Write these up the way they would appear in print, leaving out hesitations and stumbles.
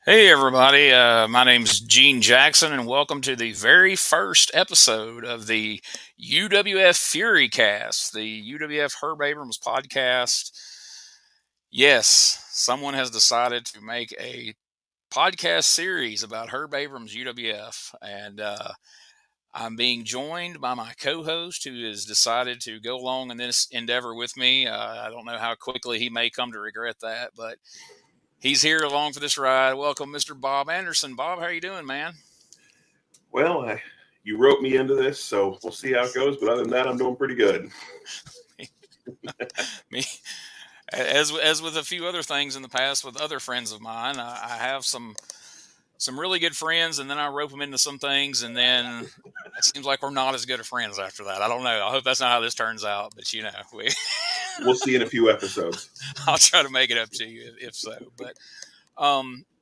Hey everybody, my name's Gene Jackson, and welcome to the very first episode of the UWF Fury Cast, the UWF Herb Abrams podcast. Yes, someone has decided to make a podcast series about Herb Abrams UWF, and I'm being joined by my co-host who has decided to go along in this endeavor with me. I don't know how quickly he may come to regret that, but he's here along for this ride. Welcome, Mr. Bob Anderson. Bob, how are you doing, man? Well, you wrote me into this, so we'll see how it goes. But other than that, I'm doing pretty good. Me, as with a few other things in the past with other friends of mine, I have some really good friends, and then I rope them into some things, and then it seems like we're not as good of friends after that. I don't know. I hope that's not how this turns out, but We'll see in a few episodes. I'll try to make it up to you if so. But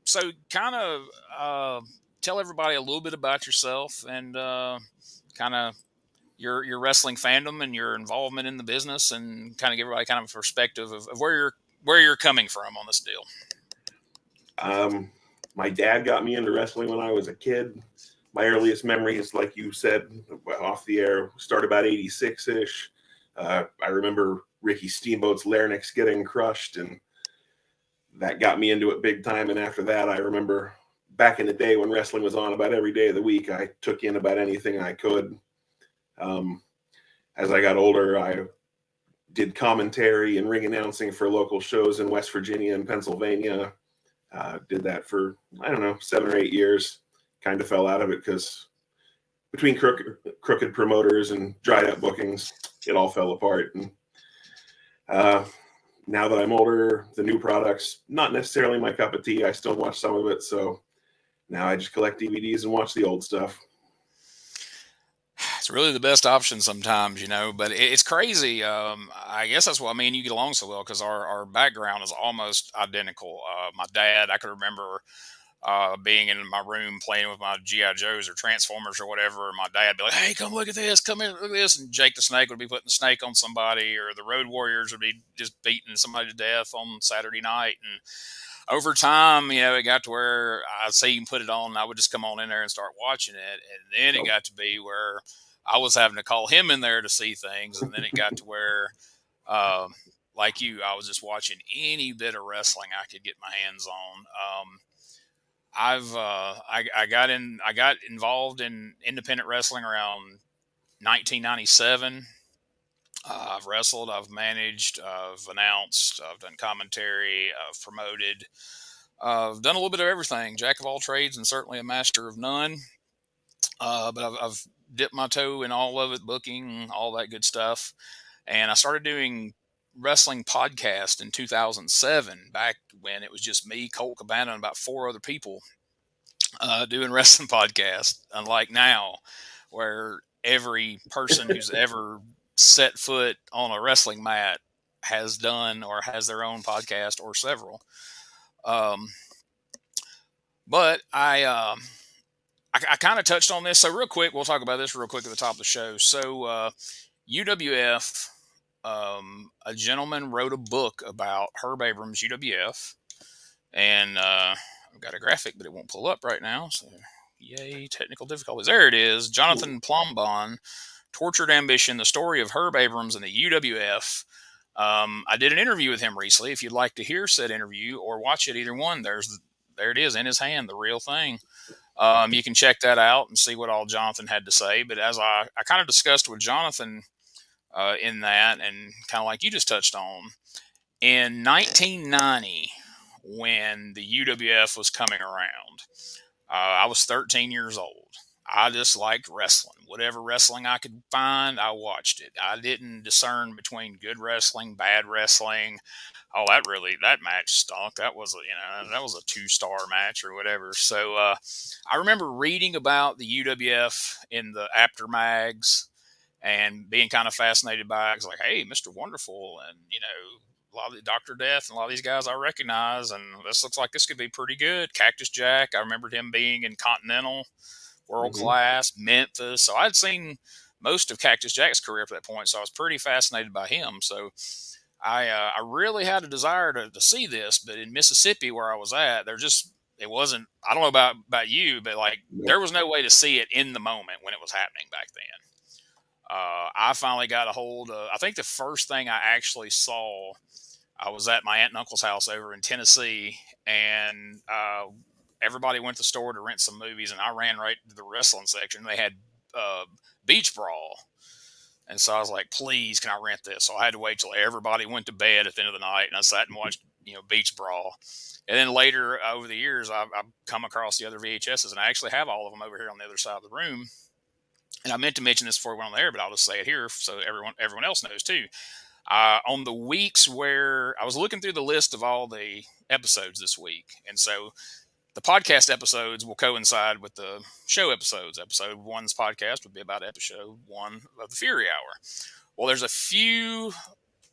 so kind of tell everybody a little bit about yourself and kind of your wrestling fandom and your involvement in the business, and kind of give everybody kind of a perspective of where you're coming from on this deal. My dad got me into wrestling when I was a kid. My earliest memories, like you said, off the air, start about 86-ish. I remember Ricky Steamboat's larynx getting crushed, and that got me into it big time. And after that, I remember back in the day when wrestling was on about every day of the week, I took in about anything I could. As I got older, I did commentary and ring announcing for local shows in West Virginia and Pennsylvania. Did that for, 7 or 8 years. Kind of fell out of it because between crooked promoters and dried up bookings, it all fell apart. And now that I'm older, the new products, not necessarily my cup of tea. I still watch some of it. So now I just collect DVDs and watch the old stuff. It's really the best option sometimes, but it's crazy. I guess that's why me and you get along so well, because our background is almost identical. My dad, I could remember being in my room playing with my GI Joes or Transformers or whatever. My dad would be like, "Hey, come look at this! Come here, look at this!" And Jake the Snake would be putting the snake on somebody, or the Road Warriors would be just beating somebody to death on Saturday night. And over time, it got to where I'd see him put it on, and I would just come on in there and start watching it. And then it got to be where I was having to call him in there to see things. And then it got to where, like you, I was just watching any bit of wrestling I could get my hands on. I got involved in independent wrestling around 1997. I've wrestled, I've managed, I've announced, I've done commentary, I've promoted, I've done a little bit of everything, jack of all trades and certainly a master of none. But I've dipped my toe in all of it, booking, all that good stuff. And I started doing wrestling podcast in 2007, back when it was just me, Colt Cabana, and about 4 other people doing wrestling podcast. Unlike now, where every person who's ever set foot on a wrestling mat has done or has their own podcast or several. But I kind of touched on this. So real quick, we'll talk about this real quick at the top of the show. So UWF, a gentleman wrote a book about Herb Abrams UWF, and I've got a graphic, but it won't pull up right now. So yay, technical difficulties. There it is. Jonathan Plombon, Tortured Ambition, the story of Herb Abrams and the UWF. I did an interview with him recently. If you'd like to hear said interview or watch it, either one, there it is in his hand, the real thing. You can check that out and see what all Jonathan had to say. But as I kind of discussed with Jonathan in that, and kind of like you just touched on, in 1990, when the UWF was coming around, I was 13 years old. I just liked wrestling. Whatever wrestling I could find, I watched it. I didn't discern between good wrestling, bad wrestling. Oh, that match stunk. That was a 2-star match or whatever. So I remember reading about the UWF in the after mags and being kind of fascinated by it. It's like, hey, Mr. Wonderful, and a lot of the Dr. Death and a lot of these guys I recognize, and this looks like this could be pretty good. Cactus Jack, I remembered him being in Continental, World Class, Memphis. So I'd seen most of Cactus Jack's career up to that point, so I was pretty fascinated by him. So I really had a desire to see this, but in Mississippi where I was at, it wasn't, I don't know about you, but like there was no way to see it in the moment when it was happening back then. I finally got a hold of, I think the first thing I actually saw, I was at my aunt and uncle's house over in Tennessee, and everybody went to the store to rent some movies, and I ran right to the wrestling section. They had Beach Brawl. And so I was like, please, can I rent this? So I had to wait till everybody went to bed at the end of the night, and I sat and watched, Beach Brawl. And then later, over the years, I've come across the other VHSs, and I actually have all of them over here on the other side of the room. And I meant to mention this before we went on the air, but I'll just say it here so everyone else knows too. On the weeks where I was looking through the list of all the episodes this week, and so the podcast episodes will coincide with the show episodes. Episode one's podcast would be about episode one of the Fury Hour. Well, there's a few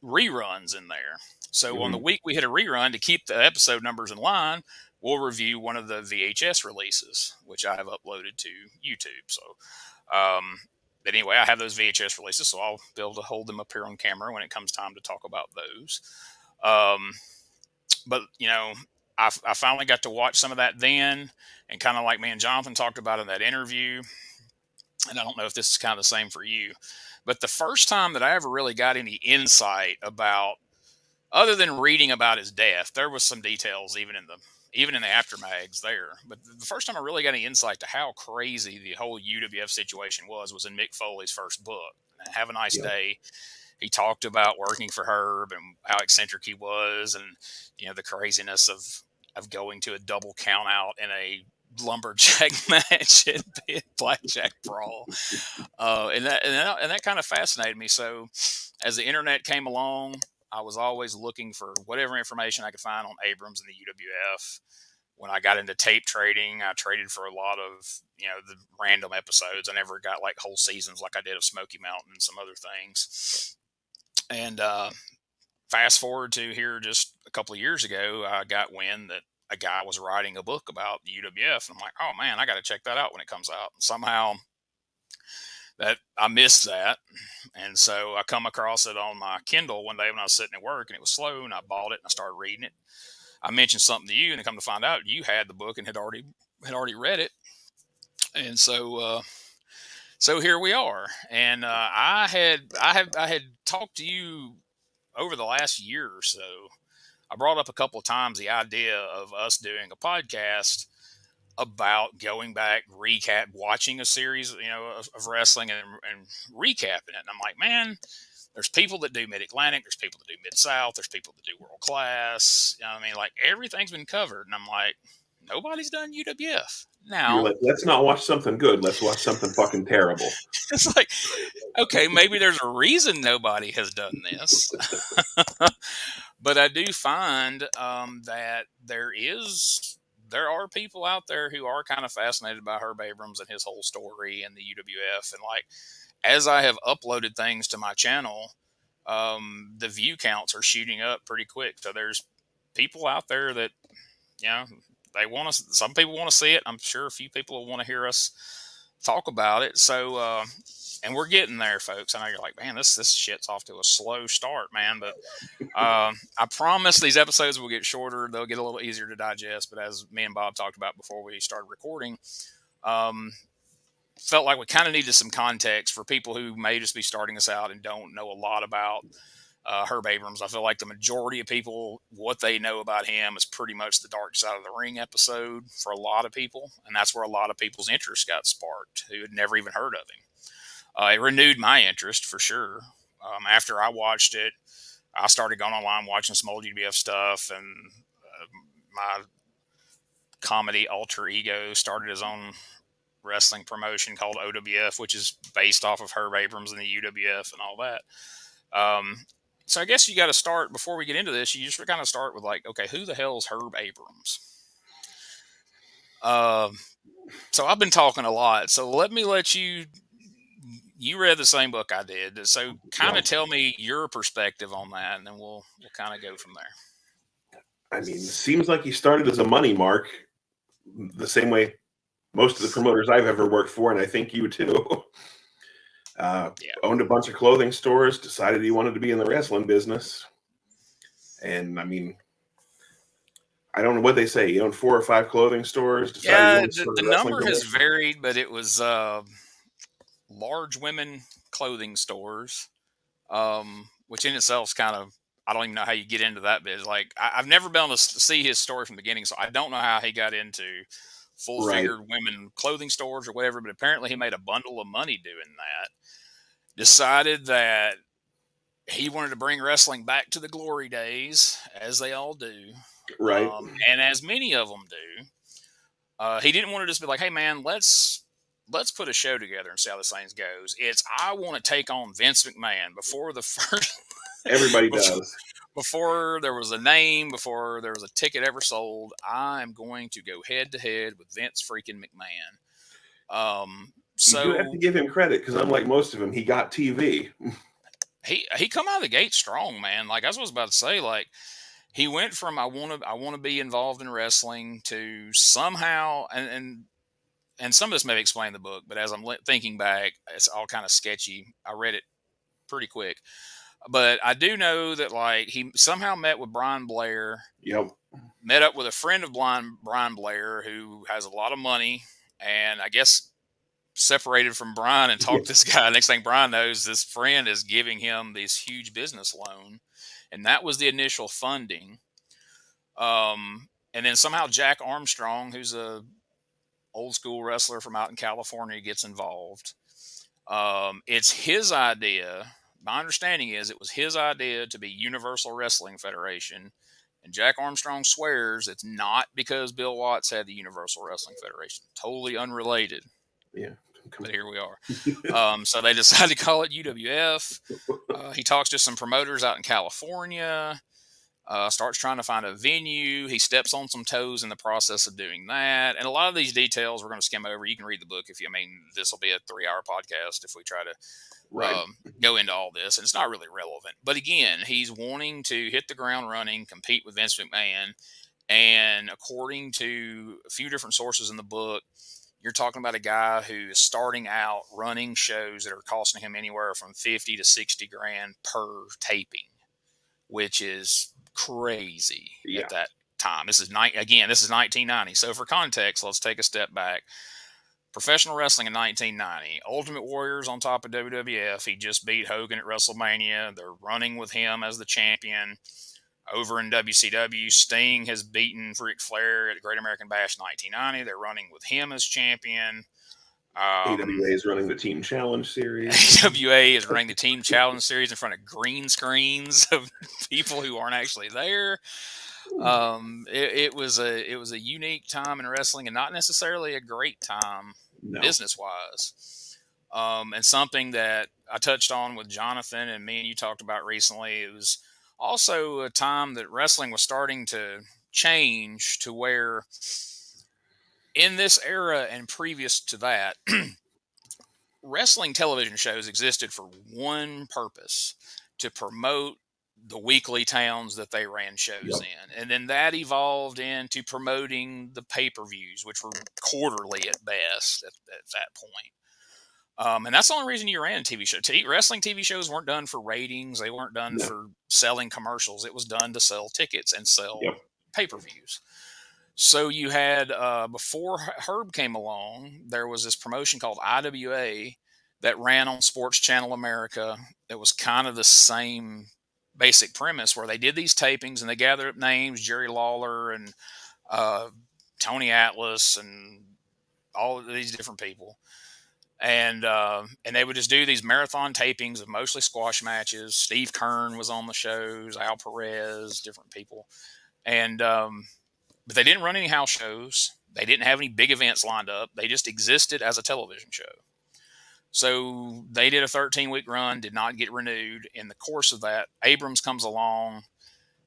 reruns in there. So on the week we hit a rerun, to keep the episode numbers in line, we'll review one of the VHS releases, which I have uploaded to YouTube. So, but anyway, I have those VHS releases, so I'll be able to hold them up here on camera when it comes time to talk about those. But, I finally got to watch some of that then, and kind of like me and Jonathan talked about in that interview, and I don't know if this is kind of the same for you, but the first time that I ever really got any insight about, other than reading about his death, there was some details even in the aftermags there. But the first time I really got any insight to how crazy the whole UWF situation was in Mick Foley's first book, Have a Nice Day. He talked about working for Herb and how eccentric he was, and the craziness of going to a double count out in a lumberjack match at Blackjack Brawl, and that kind of fascinated me. So, as the internet came along, I was always looking for whatever information I could find on Abrams and the UWF. When I got into tape trading, I traded for a lot of, the random episodes. I never got like whole seasons like I did of Smoky Mountain and some other things. And fast forward to here just a couple of years ago, I got wind that a guy was writing a book about the UWF. And I'm like, oh man, I got to check that out when it comes out. And somehow that I missed that. And so I come across it on my Kindle one day when I was sitting at work, and it was slow, and I bought it and I started reading it. I mentioned something to you, and I come to find out you had the book and had already read it. And so here we are. And I had talked to you over the last year or so. I brought up a couple of times the idea of us doing a podcast about going back, watching a series, of wrestling and recapping it. And I'm like, man, there's people that do Mid-Atlantic, there's people that do Mid-South, there's people that do World Class. Like everything's been covered. And I'm like, nobody's done UWF. Now, you're like, let's not watch something good. Let's watch something fucking terrible. It's like, okay, maybe there's a reason nobody has done this. But I do find that there are people out there who are kind of fascinated by Herb Abrams and his whole story and the UWF. And like, as I have uploaded things to my channel, the view counts are shooting up pretty quick. So there's people out there that, some people want to see it. I'm sure a few people will want to hear us talk about it. So, and we're getting there, folks. I know you're like, man, this shit's off to a slow start, man. But I promise these episodes will get shorter. They'll get a little easier to digest. But as me and Bob talked about before we started recording, felt like we kind of needed some context for people who may just be starting us out and don't know a lot about Herb Abrams. I feel like the majority of people, what they know about him is pretty much the Dark Side of the Ring episode for a lot of people. And that's where a lot of people's interest got sparked who had never even heard of him. It renewed my interest for sure. After I watched it, I started going online watching some old UWF stuff, and my comedy alter ego started his own wrestling promotion called OWF, which is based off of Herb Abrams and the UWF and all that. So I guess you got to start, before we get into this, you just kind of start with like, okay, who the hell is Herb Abrams? So I've been talking a lot. So let you read the same book I did. So kind of tell me your perspective on that, and then we'll kind of go from there. I mean, it seems like he started as a money mark, the same way most of the promoters I've ever worked for, and I think you too. Owned a bunch of clothing stores, decided he wanted to be in the wrestling business. And I mean, I don't know what they say. He owned 4 or 5 clothing stores. Decided he Yeah, wanted to start the a wrestling number has promotion. varied, but it was large women clothing stores, which in itself is kind of, I don't even know how you get into that biz. Like, I've never been able to see his story from the beginning, so I don't know how he got into Right. full-figured women clothing stores or whatever, but apparently he made a bundle of money doing that. Decided that he wanted to bring wrestling back to the glory days, as they all do, Right. and as many of them do. He didn't want to just be like, "Hey, man, let's put a show together and see how this thing goes." It's, I want to take on Vince McMahon before the first, Everybody before, does. before there was a name, before there was a ticket ever sold. I'm going to go head to head with Vince freaking McMahon. You do have to So give him credit because unlike most of them, he got TV. he come out of the gate strong, man. Like, I was about to say, like, he went from I want to be involved in wrestling to somehow, and some of this may explain the book, but as I'm thinking back, it's all kind of sketchy. I read it pretty quick, but I do know that, like, he somehow met with Brian Blair, Yep. met up with a friend of Brian Blair who has a lot of money, and I guess separated from Brian and talked to this guy. Next thing Brian knows, this friend is giving him this huge business loan, and that was the initial funding. And then somehow Jack Armstrong, who's a old school wrestler from out in California, gets involved. It's his idea. My understanding is it was his idea to be Universal Wrestling Federation. And Jack Armstrong swears it's not because Bill Watts had the Universal Wrestling Federation. Totally unrelated. Yeah. But here we are. So they decided to call it UWF. He talks to some promoters out in California. Starts trying to find a venue. He steps on some toes in the process of doing that. And a lot of these details we're going to skim over. You can read the book if you, I mean, this will be a 3-hour podcast if we try to Right. go into all this. And it's not really relevant. But again, he's wanting to hit the ground running, compete with Vince McMahon. And according to a few different sources in the book, you're talking about a guy who is starting out running shows that are costing him anywhere from 50 to 60 grand per taping, which is crazy Yeah. at that time. This is 1990. So for context, let's take a step back. Professional wrestling in 1990. Ultimate Warrior's on top of WWF. He just beat Hogan at WrestleMania. They're running with him as the champion. Over in WCW, Sting has beaten Ric Flair at Great American Bash 1990. They're running with him as champion. AWA is running the Team Challenge series. AWA is running the Team Challenge series in front of green screens of people who aren't actually there. It was a unique time in wrestling, and not necessarily a great time business wise. And something that I touched on with Jonathan and me and you talked about recently. It was also a time that wrestling was starting to change to where, in this era and previous to that, wrestling television shows existed for one purpose: to promote the weekly towns that they ran shows in. And then that evolved into promoting the pay-per-views, which were quarterly at best at that point. And that's the only reason you ran a TV show. Wrestling TV shows weren't done for ratings. They weren't done for selling commercials. It was done to sell tickets and sell pay-per-views. So you had, before Herb came along, there was this promotion called IWA that ran on Sports Channel America. It was kind of the same basic premise where they did these tapings and they gathered up names, Jerry Lawler and Tony Atlas and all of these different people. And they would just do these marathon tapings of mostly squash matches. Steve Kern was on the shows, Al Perez, different people. And but they didn't run any house shows. They didn't have any big events lined up. They just existed as a television show. So they did a 13-week run, did not get renewed. In the course of that, Abrams comes along.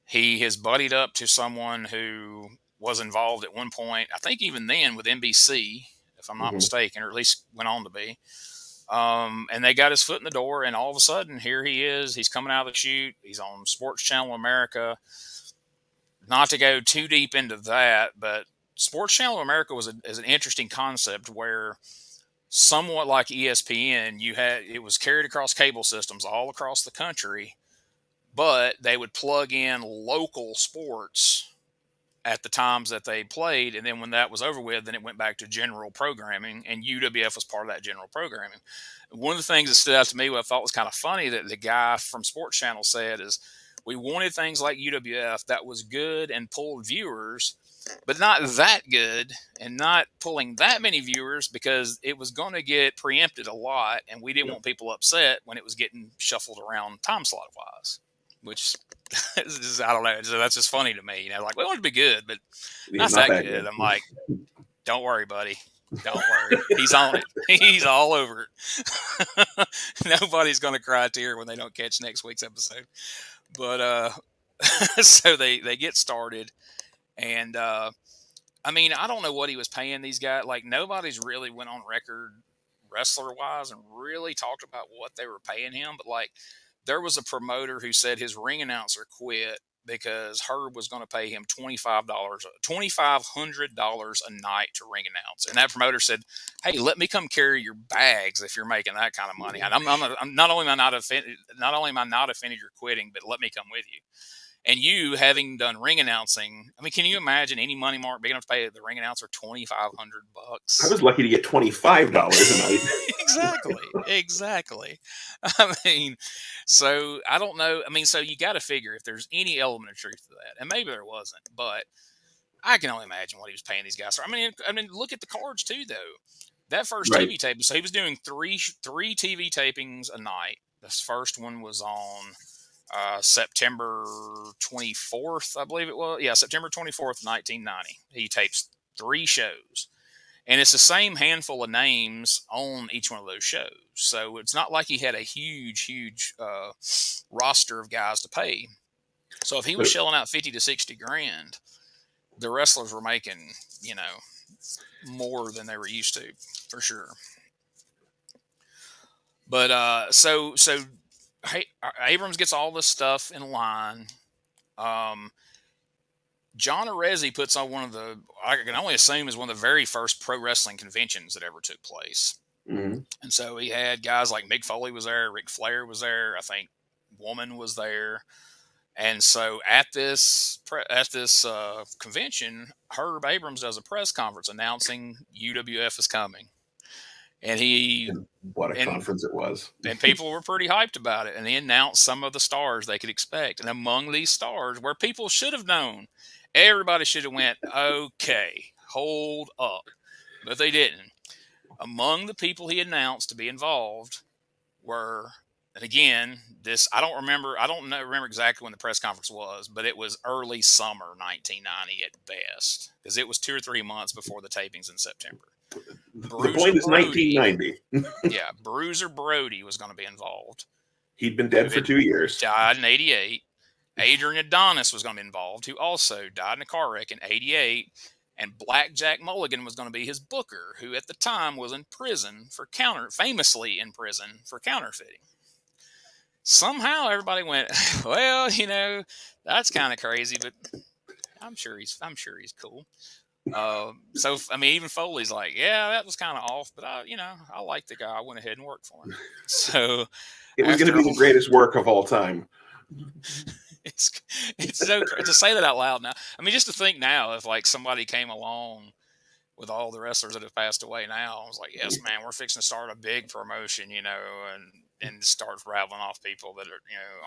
He has buddied up to someone who was involved at one point, I think even then, with NBC, if I'm not mistaken, or at least went on to be. And they got his foot in the door, and all of a sudden, here he is. He's coming out of the chute. He's on Sports Channel America. Not to go too deep into that, but Sports Channel America is an interesting concept where, somewhat like ESPN, it was carried across cable systems all across the country, but they would plug in local sports at the times that they played, and then when that was over with, then it went back to general programming, and UWF was part of that general programming. One of the things that stood out to me, what I thought was kind of funny, that the guy from Sports Channel said is, we wanted things like UWF that was good and pulled viewers, but not that good and not pulling that many viewers, because it was going to get preempted a lot, and we didn't want people upset when it was getting shuffled around time slot wise, which is, I don't know. So that's just funny to me. Like, we want it to be good, but not that good. I'm like, don't worry, buddy. Don't worry. He's on it. He's all over it. Nobody's going to cry a tear when they don't catch next week's episode. But so they get started, and I mean, I don't know what he was paying these guys. Like, nobody's really went on record wrestler wise and really talked about what they were paying him. But like, there was a promoter who said his ring announcer quit because Herb was going to pay him $2,500 a night to ring announce. And that promoter said, "Hey, let me come carry your bags if you're making that kind of money. And I'm not only am I not offended, you're quitting, but let me come with you." And you, having done ring announcing, I mean, can you imagine any money mark big enough to pay the ring announcer $2,500? I was lucky to get $25 a night. Exactly. I mean, so I don't know. I mean, so you got to figure if there's any element of truth to that, and maybe there wasn't, but I can only imagine what he was paying these guys. I mean, look at the cards too, though. That first TV tape, so he was doing three TV tapings a night. This first one was on September 24th, I believe it was. Yeah, September 24th, 1990. He tapes 3 shows. And it's the same handful of names on each one of those shows. So it's not like he had a huge roster of guys to pay. So if he was shelling out 50 to 60 grand, the wrestlers were making, more than they were used to, for sure. But so Abrams gets all this stuff in line. John Arezzi puts on one of the, I can only assume, is one of the very first pro wrestling conventions that ever took place. Mm-hmm. And so he had guys like Mick Foley was there, Ric Flair was there, I think Woman was there. And so at this convention, Herb Abrams does a press conference announcing UWF is coming. And what a conference it was. And people were pretty hyped about it. And he announced some of the stars they could expect. And among these stars, where people should have known, everybody should have went, okay, hold up. But they didn't. Among the people he announced to be involved were, and again, I don't remember exactly when the press conference was, but it was early summer 1990 at best, because it was 2 or 3 months before the tapings in September. The point is 1990. Yeah, Bruiser Brody was going to be involved. He'd been dead for 2 years. Died in 88. Adrian Adonis was going to be involved, who also died in a car wreck in 88. And Blackjack Mulligan was going to be his booker, who at the time was famously in prison for counterfeiting. Somehow everybody went, well, that's kind of crazy, but I'm sure he's cool. So I mean, even Foley's like, yeah, that was kind of off, but I like the guy. I went ahead and worked for him. So it was going to be the greatest work of all time. It's so to say that out loud now. I mean, just to think now, if like somebody came along with all the wrestlers that have passed away now, I was like, yes, man, we're fixing to start a big promotion, and start rattling off people that are,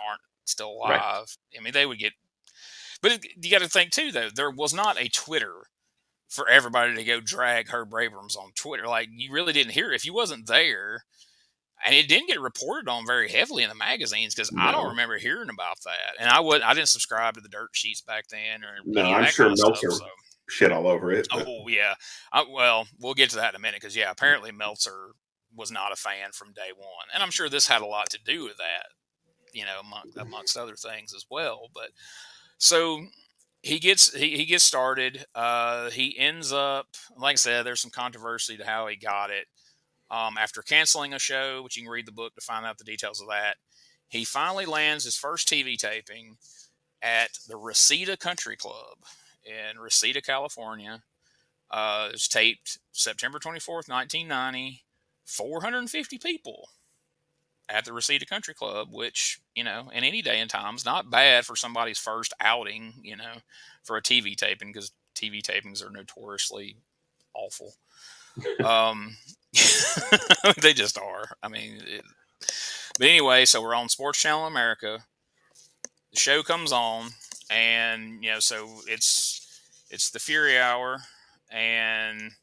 aren't still alive. Right. I mean, they would get, but you got to think too, though, there was not a Twitter for everybody to go drag Herb Abrams on Twitter. Like, you really didn't hear it if you wasn't there. And it didn't get reported on very heavily in the magazines, because I don't remember hearing about that. And I didn't subscribe to the dirt sheets back then. I'm sure Meltzer shit all over it. But. Oh, yeah. Well, we'll get to that in a minute, because, apparently Meltzer was not a fan from day one. And I'm sure this had a lot to do with that, amongst other things as well. But so he gets started. He ends up, like I said, there's some controversy to how he got it. After canceling a show, which you can read the book to find out the details of that, he finally lands his first TV taping at the Reseda Country Club in Reseda, California. It was taped September 24th, 1990, 450 people. at the Reseda Country Club, which, in any day and time is not bad for somebody's first outing, for a TV taping, because TV tapings are notoriously awful. They just are. I mean, but anyway, so we're on Sports Channel America. The show comes on, and so it's the Fury Hour, and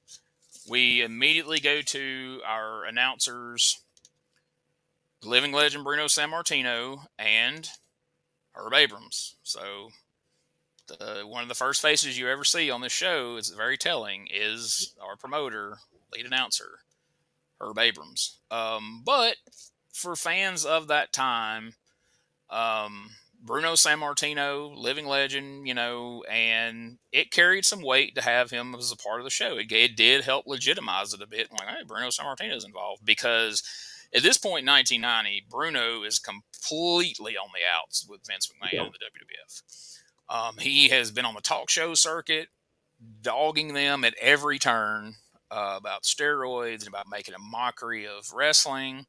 we immediately go to our announcers, living legend Bruno Sammartino and Herb Abrams. So one of the first faces you ever see on this show, is very telling, is our promoter, lead announcer, Herb Abrams. But for fans of that time, Bruno Sammartino, living legend, and it carried some weight to have him as a part of the show. It did help legitimize it a bit. Like, hey, Bruno Sammartino's involved, because at this point in 1990, Bruno is completely on the outs with Vince McMahon and the WWF. He has been on the talk show circuit, dogging them at every turn about steroids and about making a mockery of wrestling,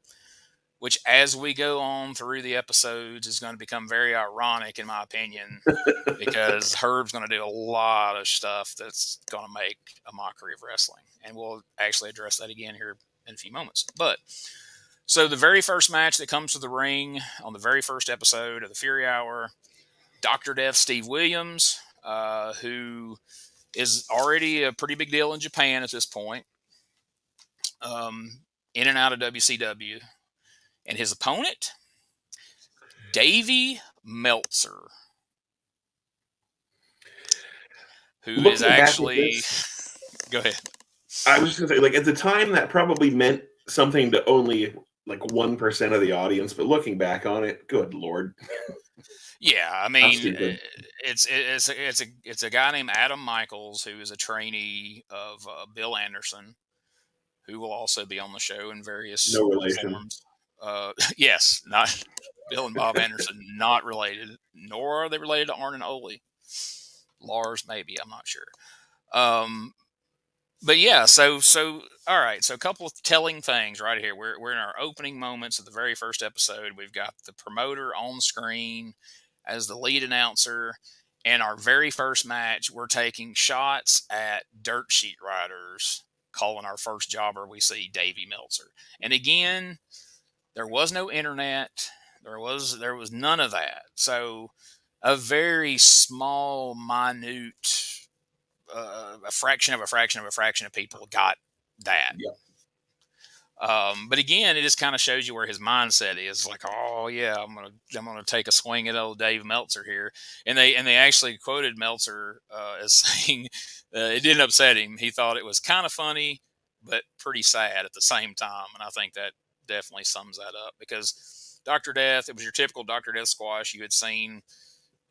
which, as we go on through the episodes, is going to become very ironic, in my opinion, because Herb's going to do a lot of stuff that's going to make a mockery of wrestling. And we'll actually address that again here in a few moments. But so the very first match that comes to the ring on the very first episode of the Fury Hour, Dr. Death Steve Williams, who is already a pretty big deal in Japan at this point, in and out of WCW. And his opponent, Davey Meltzer, who is actually... Go ahead. I was just going to say, like, at the time, that probably meant something to only, like, 1% of the audience. But looking back on it, good Lord. Yeah, I mean, it's a guy named Adam Michaels, who is a trainee of Bill Anderson, who will also be on the show in various forms. Yes, not Bill and Bob Anderson, not related, nor are they related to Arn and Ole. Lars, maybe, I'm not sure. But yeah, so all right, so a couple of telling things right here. We're in our opening moments of the very first episode. We've got the promoter on screen as the lead announcer. And our very first match, we're taking shots at dirt sheet riders, calling our first jobber we see Davey Meltzer. And again, there was no internet. There was none of that. So a very small, minute, a fraction of people got that. Yeah. But again, it just kind of shows you where his mindset is. Like, oh yeah, I'm gonna take a swing at old Dave Meltzer here. And they actually quoted Meltzer as saying it didn't upset him. He thought it was kind of funny, but pretty sad at the same time. And I think that definitely sums that up, because Dr. Death, it was your typical Dr. Death squash you had seen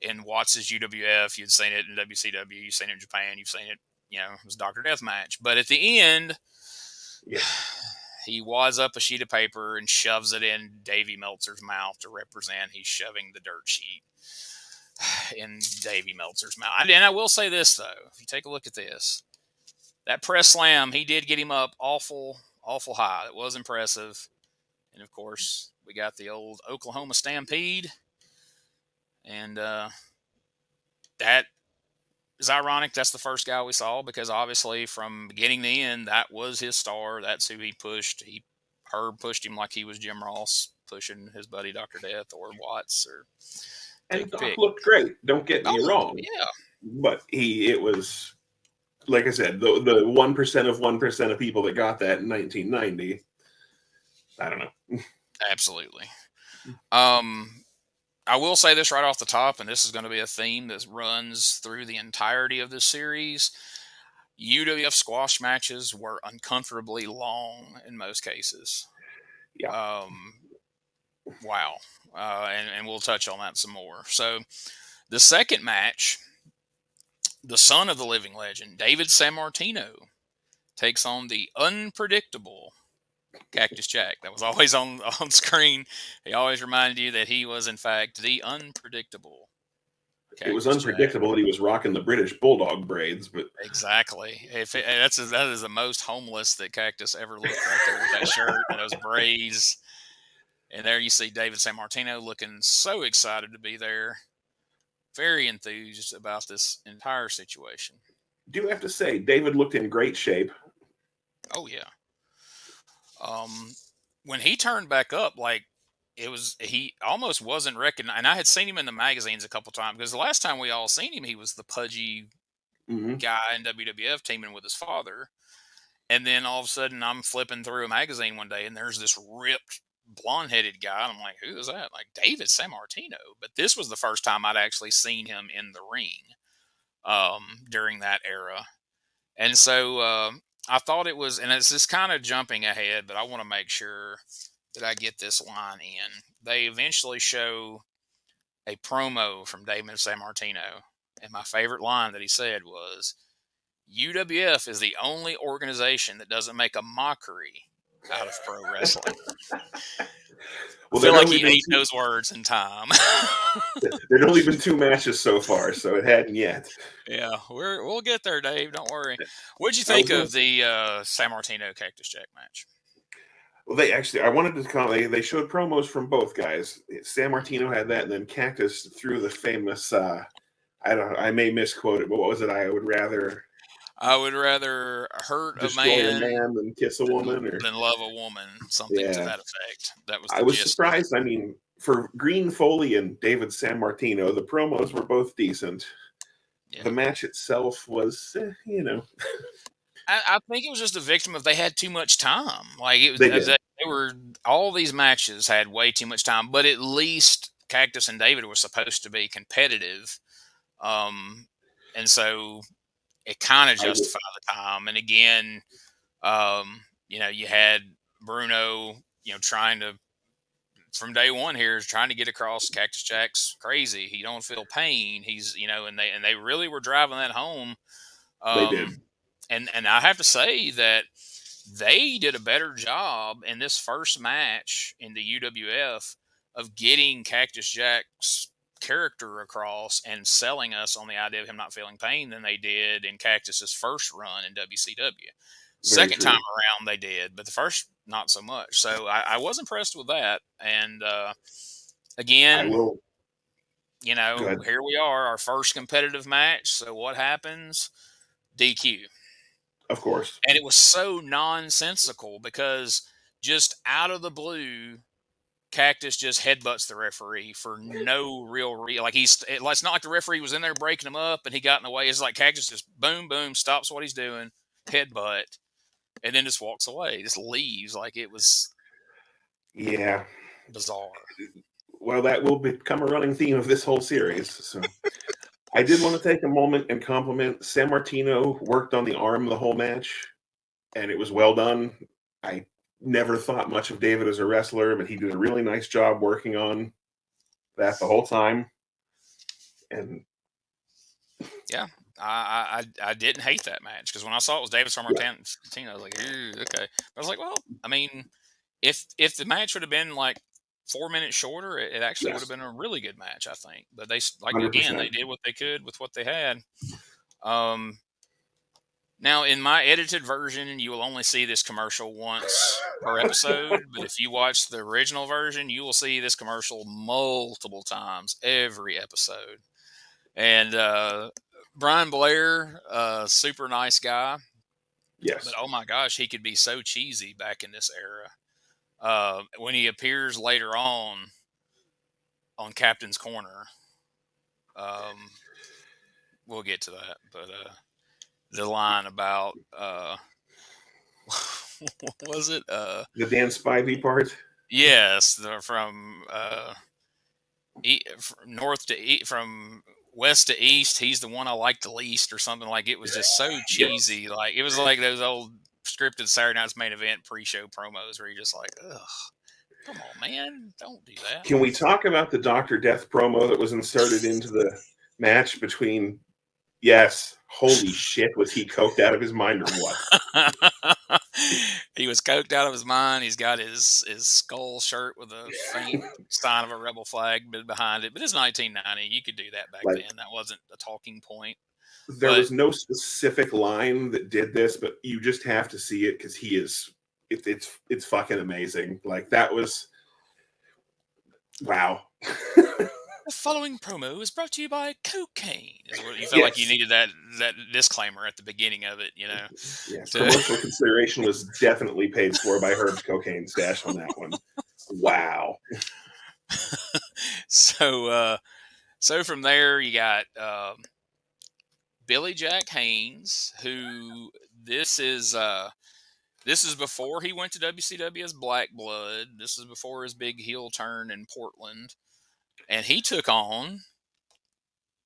in Watts' UWF, you'd seen it in WCW, you've seen it in Japan, you've seen it, it was a Dr. Death match. But at the end, he wads up a sheet of paper and shoves it in Davey Meltzer's mouth to represent he's shoving the dirt sheet in Davey Meltzer's mouth. And I will say this, though. If you take a look at this, that press slam, he did get him up awful high. It was impressive. And, of course, we got the old Oklahoma Stampede. And that is ironic. That's the first guy we saw, because obviously from beginning to end, that was his star. That's who he pushed. Herb pushed him like he was Jim Ross pushing his buddy Dr. Death or Watts. And Doc looked great. Don't get me wrong. Yeah. But it was, like I said, the 1% of 1% of people that got that in 1990. I don't know. Absolutely. I will say this right off the top, and this is going to be a theme that runs through the entirety of this series. UWF squash matches were uncomfortably long in most cases. Yeah. Wow. And we'll touch on that some more. So the second match, the son of the living legend, David Sammartino, takes on the unpredictable Cactus Jack. That was always on screen. He always reminded you that he was, in fact, the unpredictable Cactus It was unpredictable Jack. that he was rocking the British Bulldog braids, but exactly. That is the most homeless that Cactus ever looked right there with that shirt and those braids. And there you see David Sammartino looking so excited to be there, very enthused about this entire situation. Do have to say, David looked in great shape. Oh yeah. When he turned back up, like he almost wasn't recognized. And I had seen him in the magazines a couple times because the last time we all seen him, he was the pudgy guy in WWF teaming with his father. And then all of a sudden, I'm flipping through a magazine one day, and there's this ripped, blonde-headed guy. And I'm like, who is that? Like, David Sammartino. But this was the first time I'd actually seen him in the ring during that era. And so I thought it was, and it's just kind of jumping ahead, but I want to make sure that I get this line in. They eventually show a promo from David Sammartino. And my favorite line that he said was, UWF is the only organization that doesn't make a mockery out of pro wrestling. Well, I feel like he ate those words in time. There'd only been 2 matches so far, so it hadn't yet. Yeah, we'll get there, Dave. Don't worry. What'd you think of the Sammartino Cactus Jack match? Well, I wanted to comment. They showed promos from both guys. Sammartino had that, and then Cactus threw the famous. I may misquote it, but what was it? I would rather hurt a man than kiss a woman, or than love a woman, something to that effect. That was. I was surprised. I mean, for Green Foley and David Sammartino, the promos were both decent. Yeah. The match itself was, I think it was just a victim of they had too much time. Like they were, all these matches had way too much time, but at least Cactus and David were supposed to be competitive, and so it kind of justified the time. And again, you had Bruno, trying to, from day one here, is trying to get across Cactus Jack's crazy. He don't feel pain. He's, and they really were driving that home. They did. And I have to say that they did a better job in this first match in the UWF of getting Cactus Jack's character across and selling us on the idea of him not feeling pain than they did in Cactus's first run in WCW. Second time around they did, but the first not so much. So I was impressed with that. And again, here we are, our first competitive match. So what happens? DQ. Of course. And it was so nonsensical because just out of the blue, Cactus just headbutts the referee for no real reason. Like it's not like the referee was in there breaking him up and he got in the way. It's like Cactus just boom, boom, stops what he's doing, headbutt, and then just walks away, just leaves. Like it was bizarre. Well, that will become a running theme of this whole series. So I did want to take a moment and compliment Sammartino. Worked on the arm the whole match, and it was well done. I never thought much of David as a wrestler, but he did a really nice job working on that the whole time. And yeah, I didn't hate that match because when I saw it was David Sammartino, I was like, okay. I was like, well, I mean, if the match would have been like 4 minutes shorter, it actually would have been a really good match, I think. But they, like 100%. Again, they did what they could with what they had. Now, in my edited version, you will only see this commercial once per episode. But if you watch the original version, you will see this commercial multiple times every episode. And Brian Blair, super nice guy. Yes. But oh my gosh, he could be so cheesy back in this era. When he appears later on Captain's Corner, we'll get to that. But the line about what was it? The Dan Spivey part? Yes, from north to from west to east, he's the one I like the least, or something. Like it was just so cheesy. Like it was like those old scripted Saturday Night's Main Event pre-show promos where you're just like, ugh, come on, man, don't do that. Can we talk about the Dr. Death promo that was inserted into the match between? Yes, holy shit, was he coked out of his mind or what? He was coked out of his mind. He's got his skull shirt with a faint sign of a rebel flag behind it. But it's 1990. You could do that back then. That wasn't a talking point. There was no specific line that did this, but you just have to see it because he is. It's fucking amazing. Like that was. Wow. The following promo is brought to you by cocaine. Is what you felt like you Yes. needed that disclaimer at the beginning of it, you know. Yes. To, Commercial consideration was definitely paid for by Herb's cocaine stash on that one. Wow. so from there you got Billy Jack Haynes, who this is before he went to WCW as Black Blood. This is before his big heel turn in Portland, and he took on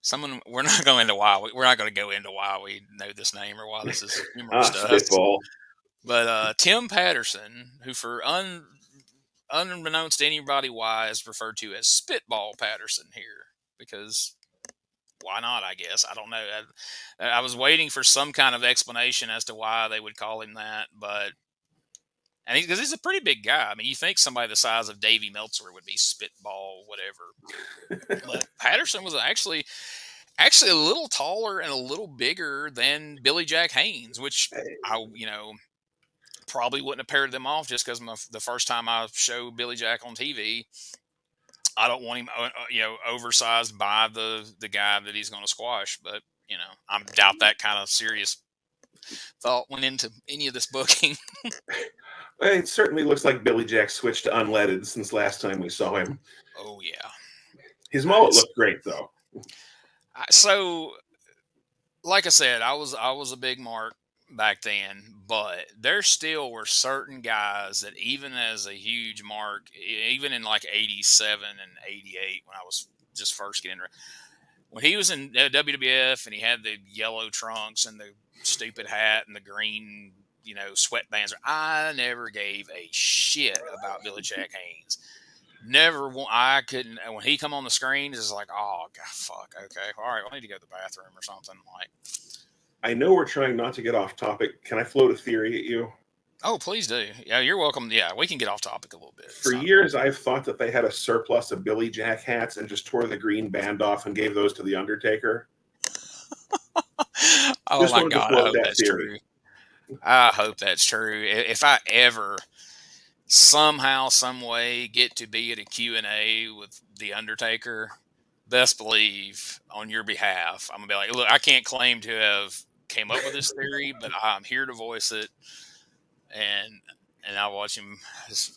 someone. We're not going into why we're not going to go into why we know this name or why this is humorous to us. Spitball. But Tim Patterson, who for unbeknownst to anybody why is referred to as Spitball Patterson here, because why not, I guess. I don't know. I was waiting for some kind of explanation as to why they would call him that, but because he's a pretty big guy. I mean, you think somebody the size of Davey Meltzer would be Spitball, whatever. But Patterson was actually a little taller and a little bigger than Billy Jack Haynes, which I probably wouldn't have paired them off just because the first time I show Billy Jack on TV, I don't want him, oversized by the guy that he's going to squash. But I doubt that kind of serious thought went into any of this booking. It certainly looks like Billy Jack switched to unleaded since last time we saw him. Oh yeah, his mullet looked great though. So, like I said, I was a big mark back then, but there still were certain guys that even as a huge mark, even in like 87 and 88 when I was just first getting when he was in WWF and he had the yellow trunks and the stupid hat and the green, sweatbands, I never gave a shit about Billy Jack Haynes. Never, I couldn't. When he come on the screen, it's like, oh God, fuck, okay, all right, I need to go to the bathroom or something. Like, I know we're trying not to get off topic. Can I float a theory at you? Oh, please do. Yeah, you're welcome. Yeah, we can get off topic a little bit. For years, I've thought that they had a surplus of Billy Jack hats and just tore the green band off and gave those to the Undertaker. Oh just my God, I hope that's true. I hope that's true. If I ever somehow, some way get to be at a Q&A with the Undertaker, best believe on your behalf, I'm gonna be like, look, I can't claim to have came up with this theory, but I'm here to voice it. And I'll watch him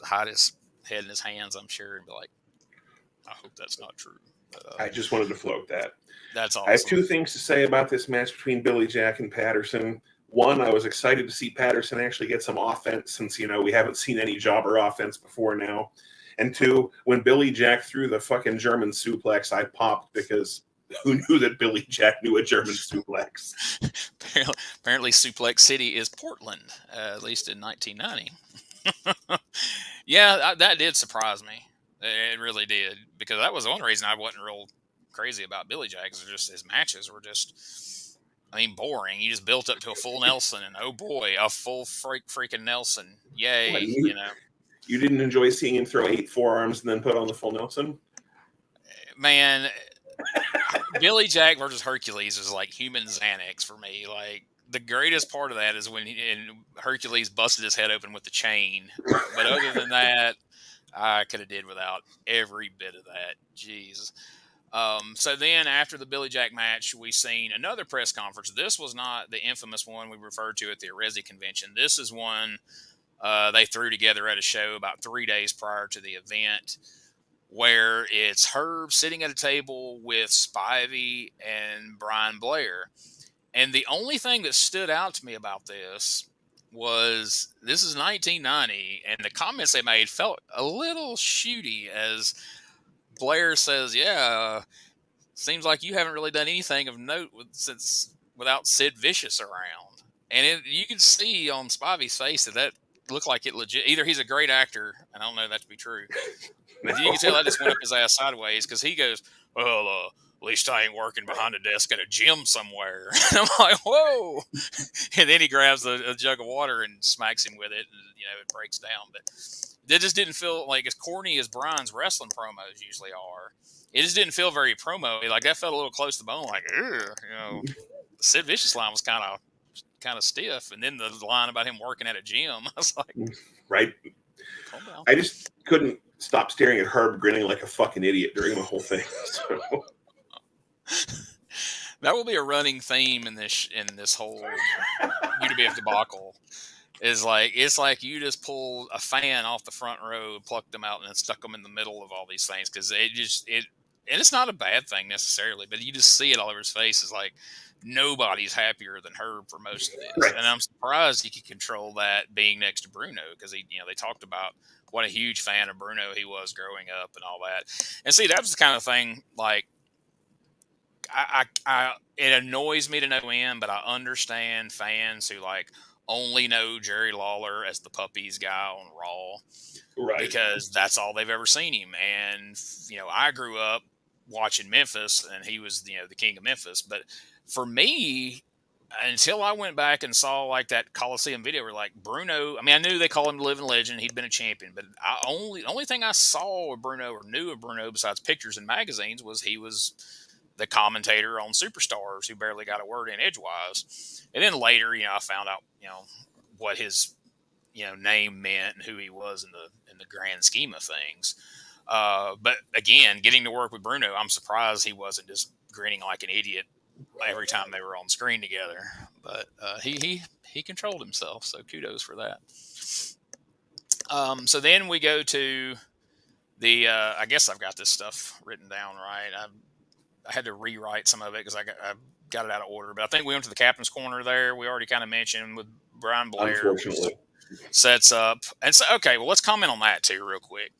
hide his head in his hands, I'm sure, and be like, I hope that's not true. But, I just wanted to float that. That's awesome. I have two things to say about this match between Billy Jack and Patterson. One, I was excited to see Patterson actually get some offense since, we haven't seen any jobber offense before now. And two, when Billy Jack threw the fucking German suplex, I popped because who knew that Billy Jack knew a German suplex? Apparently Suplex City is Portland, at least in 1990. Yeah, that did surprise me. It really did, because that was the one reason I wasn't real crazy about Billy Jack. Because just his matches were just, boring. He just built up to a full Nelson, and oh boy, a full freaking Nelson! Yay! What, you didn't enjoy seeing him throw 8 forearms and then put on the full Nelson? Man, Billy Jack versus Hercules is like human Xanax for me. Like, the greatest part of that is when Hercules busted his head open with the chain. But other than that, I could have did without every bit of that. Jeez. So then after the Billy Jack match, we seen another press conference. This was not the infamous one we referred to at the Reseda convention. This is one they threw together at a show about 3 days prior to the event, where it's Herb sitting at a table with Spivey and Brian Blair. And the only thing that stood out to me about this was this is 1990, and the comments they made felt a little shooty as Blair says, yeah, seems like you haven't really done anything of note since without Sid Vicious around. And you can see on Spivey's face that looked like it legit. Either he's a great actor, and I don't know that to be true, but you can tell that just went up his ass sideways, because he goes, well, at least I ain't working behind a desk at a gym somewhere. And I'm like, whoa. And then he grabs a jug of water and smacks him with it, and, it breaks down. But it just didn't feel like, as corny as Brian's wrestling promos usually are, it just didn't feel very promo-y. Like, that felt a little close to the bone. Like, the Sid Vicious line was kind of stiff. And then the line about him working at a gym, I was like, right. I just couldn't stopped staring at Herb grinning like a fucking idiot during the whole thing. So. That will be a running theme in this whole UWF debacle. It's like you just pulled a fan off the front row, plucked them out, and then stuck them in the middle of all these things because and it's not a bad thing necessarily, but you just see it all over his face. It's like nobody's happier than Herb for most of this, Right. and I'm surprised he could control that being next to Bruno because they talked about what a huge fan of Bruno he was growing up and all that, and see that was the kind of thing like. It annoys me to no end, but I understand fans who like only know Jerry Lawler as the puppies guy on Raw, Right. because that's all they've ever seen him. And I grew up watching Memphis, and he was the king of Memphis. But for me, until I went back and saw like that Coliseum video where like Bruno, I mean, I knew they call him the living legend. He'd been a champion, but the only thing I saw of Bruno or knew of Bruno besides pictures and magazines was he was the commentator on Superstars who barely got a word in edgewise. And then later, I found out, what his, name meant and who he was in the grand scheme of things. But again, getting to work with Bruno, I'm surprised he wasn't just grinning like an idiot every time they were on screen together. But he controlled himself, so kudos for that. So then we go to the I guess I've got this stuff written down right. I had to rewrite some of it because I got it out of order. But I think we went to the captain's corner there. We already kind of mentioned with Brian Blair. Unfortunately. Sets up. And so, okay, well, let's comment on that too real quick.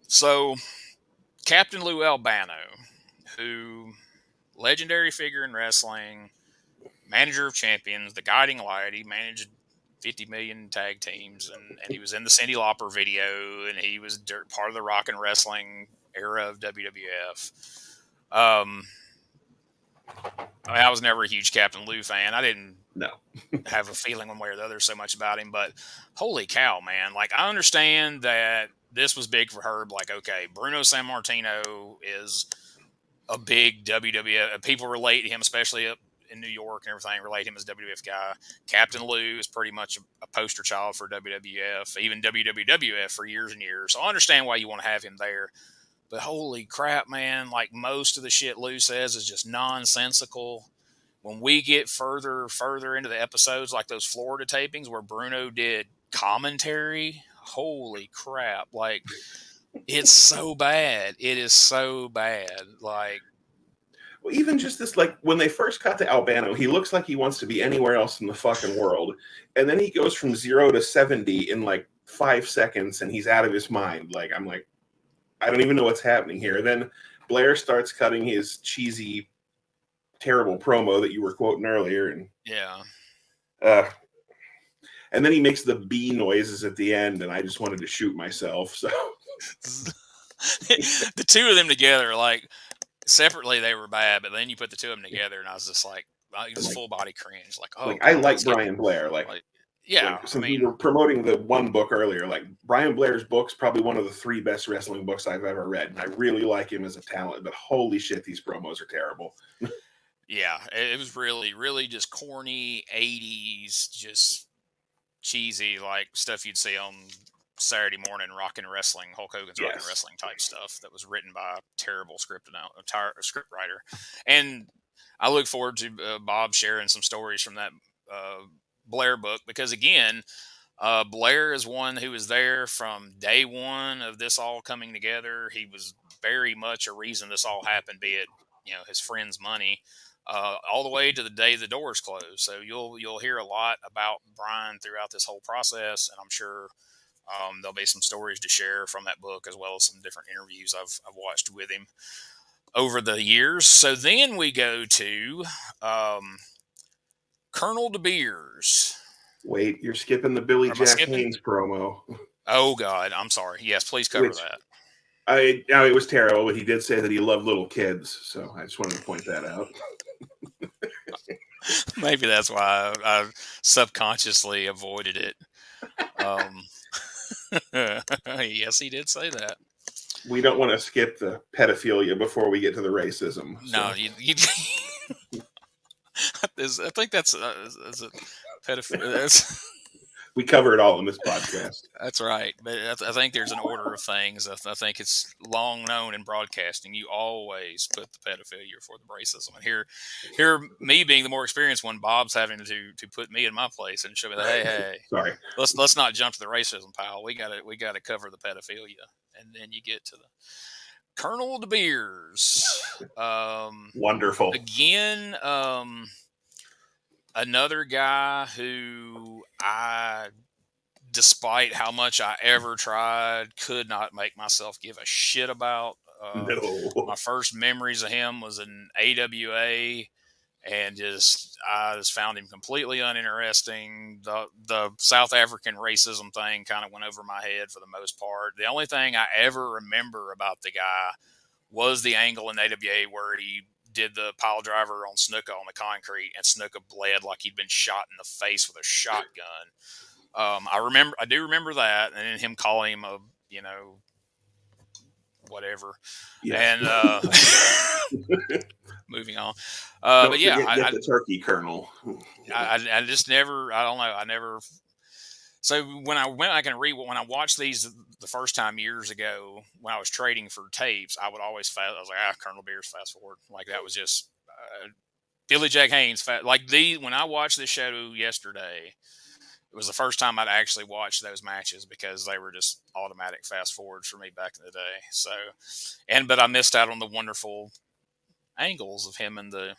So, Captain Lou Albano, who legendary figure in wrestling, manager of champions, the guiding light. He managed 50 million tag teams, and he was in the Cyndi Lauper video, and he was part of the rock and wrestling era of WWF. I was never a huge Captain Lou fan. I didn't have a feeling one way or the other so much about him, but holy cow, man. Like, I understand that this was big for Herb. Like, okay, Bruno Sammartino is a big WWF. People relate to him, especially up in New York and everything, relate him as a WWF guy. Captain Lou is pretty much a poster child for WWF, even WWF for years and years. So I understand why you want to have him there. But holy crap, man, like most of the shit Lou says is just nonsensical. When we get further into the episodes, like those Florida tapings where Bruno did commentary, holy crap. Like, it's so bad. It is so bad. Like, well, even just this, like, when they first cut to Albano, he looks like he wants to be anywhere else in the fucking world. And then he goes from 0 to 70 in like 5 seconds, and he's out of his mind. Like, I'm like, I don't even know what's happening here. Then Blair starts cutting his cheesy, terrible promo that you were quoting earlier. And yeah. And then he makes the bee noises at the end, and I just wanted to shoot myself. So the two of them together, like, separately they were bad, but then you put the two of them together, and I was just like full body cringe. Like, oh, like, I like Brian Blair. Like yeah. Like, since we were promoting the one book earlier, like Brian Blair's book's probably one of the 3 best wrestling books I've ever read. And I really like him as a talent, but holy shit, these promos are terrible. Yeah, it was really, really just corny 80s, just cheesy, like stuff you'd see on Saturday morning Rockin' Wrestling, Hulk Hogan's Rockin' Wrestling type stuff that was written by a terrible script writer. And I look forward to Bob sharing some stories from that Blair book, because again, Blair is one who was there from day one of this all coming together. He was very much a reason this all happened, be it his friend's money, all the way to the day the doors closed. So you'll hear a lot about Brian throughout this whole process, and I'm sure there'll be some stories to share from that book, as well as some different interviews I've watched with him over the years. So then we go to Colonel De Beers. Wait, you're skipping the Billy Jack Haynes promo. Oh, God. I'm sorry. Yes, please cover that. It was terrible, but he did say that he loved little kids, so I just wanted to point that out. Maybe that's why I subconsciously avoided it. Yes, he did say that. We don't want to skip the pedophilia before we get to the racism. So. No, you I think that's a pedophilia. We cover it all in this podcast. That's right. But I think there's an order of things. I think it's long known in broadcasting. You always put the pedophilia before the racism. And here, me being the more experienced one, Bob's having to put me in my place and show me that, hey, Sorry. let's not jump to the racism pile. We gotta cover the pedophilia, and then you get to the Colonel De Beers. Wonderful. Again, another guy who despite how much I ever tried, could not make myself give a shit about. No. My first memories of him was in AWA, and I just found him completely uninteresting. The South African racism thing kind of went over my head for the most part. The only thing I ever remember about the guy was the angle in AWA where he did the pile driver on Snuka on the concrete, and Snuka bled like he'd been shot in the face with a shotgun. I do remember that, and then him calling him a, whatever. Yeah. And moving on. But yeah, get the turkey kernel. I just never. I don't know. I never. So when I went, when I watched these the first time years ago when I was trading for tapes, I would always I was like, Colonel Beers, fast forward. Like that was just Billy Jack Haynes. When I watched this show yesterday, it was the first time I'd actually watched those matches because they were just automatic fast forwards for me back in the day. So, but I missed out on the wonderful angles of him and the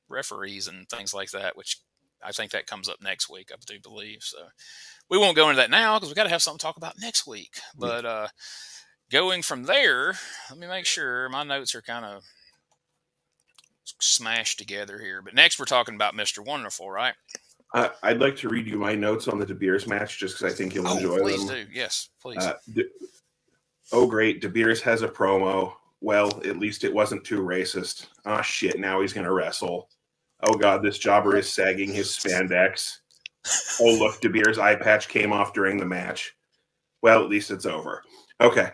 referees and things like that, which I think that comes up next week, I do believe. So we won't go into that now because we got to have something to talk about next week. But going from there, let me make sure my notes are kind of smashed together here. But next we're talking about Mr. Wonderful, right? I'd like to read you my notes on the De Beers match just because I think you'll enjoy them. Please do. Yes, please. Great. De Beers has a promo. Well, at least it wasn't too racist. Oh, shit. Now he's going to wrestle. Oh, God, this jobber is sagging his spandex. Oh, look, De Beers' eye patch came off during the match. Well, at least it's over. Okay.